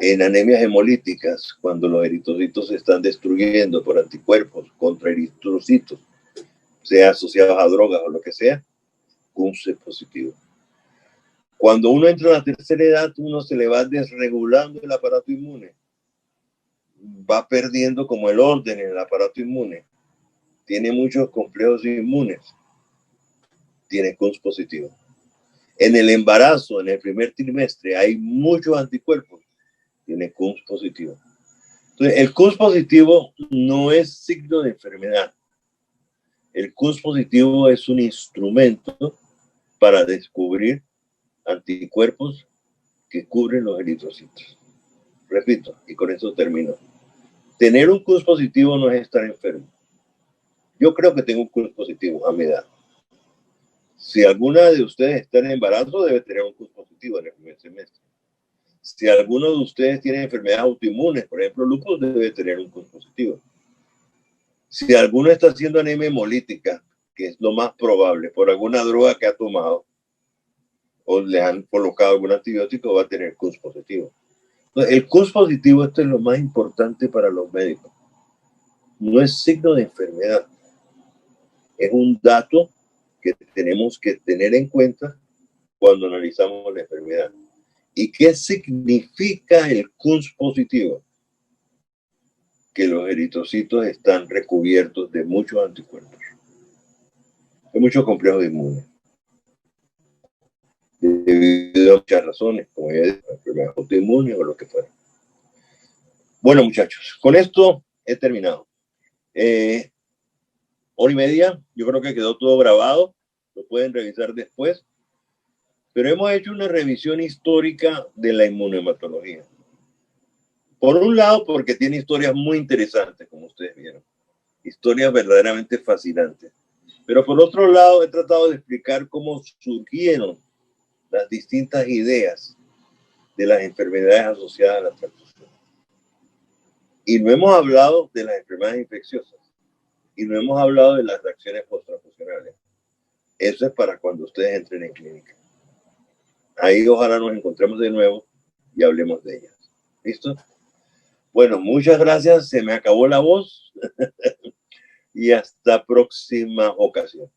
En anemias hemolíticas, cuando los eritrocitos se están destruyendo por anticuerpos contra eritrocitos, sea asociados a drogas o lo que sea, Kunz es positivo. Cuando uno entra a la tercera edad, uno se le va desregulando el aparato inmune. Va perdiendo como el orden en el aparato inmune. Tiene muchos complejos inmunes. Tiene Kunz positivo. En el embarazo, en el primer trimestre, hay muchos anticuerpos. Tiene Kunz positivo. Entonces, el Kunz positivo no es signo de enfermedad. El Kunz positivo es un instrumento para descubrir anticuerpos que cubren los eritrocitos. Repito, y con eso termino. Tener un Kunz positivo no es estar enfermo. Yo creo que tengo un Kunz positivo a mi edad. Si alguna de ustedes está en embarazo, debe tener un Kunz positivo en el primer semestre. Si alguno de ustedes tiene enfermedades autoinmunes, por ejemplo, lupus, debe tener un Kunz positivo. Si alguno está haciendo anemia hemolítica, que es lo más probable, por alguna droga que ha tomado, o le han colocado algún antibiótico, va a tener Kunz positivo. Entonces, el Kunz positivo, esto es lo más importante para los médicos. No es signo de enfermedad. Es un dato que tenemos que tener en cuenta cuando analizamos la enfermedad. ¿Y qué significa el Kunz positivo? Que los eritrocitos están recubiertos de muchos anticuerpos, de muchos complejos inmunes, debido a muchas razones, como ya dije, enfermedades autoinmunes o lo que fuera. Bueno, muchachos, con esto he terminado. Hora y media, yo creo que quedó todo grabado, lo pueden revisar después, pero hemos hecho una revisión histórica de la inmunohematología. Por un lado, porque tiene historias muy interesantes, como ustedes vieron, historias verdaderamente fascinantes. Pero por otro lado, he tratado de explicar cómo surgieron las distintas ideas de las enfermedades asociadas a la transfusión. Y no hemos hablado de las enfermedades infecciosas. Y no hemos hablado de las reacciones post-transfusionales. Eso es para cuando ustedes entren en clínica. Ahí ojalá nos encontremos de nuevo y hablemos de ellas. ¿Listo? Bueno, muchas gracias. Se me acabó la voz. Y hasta próxima ocasión.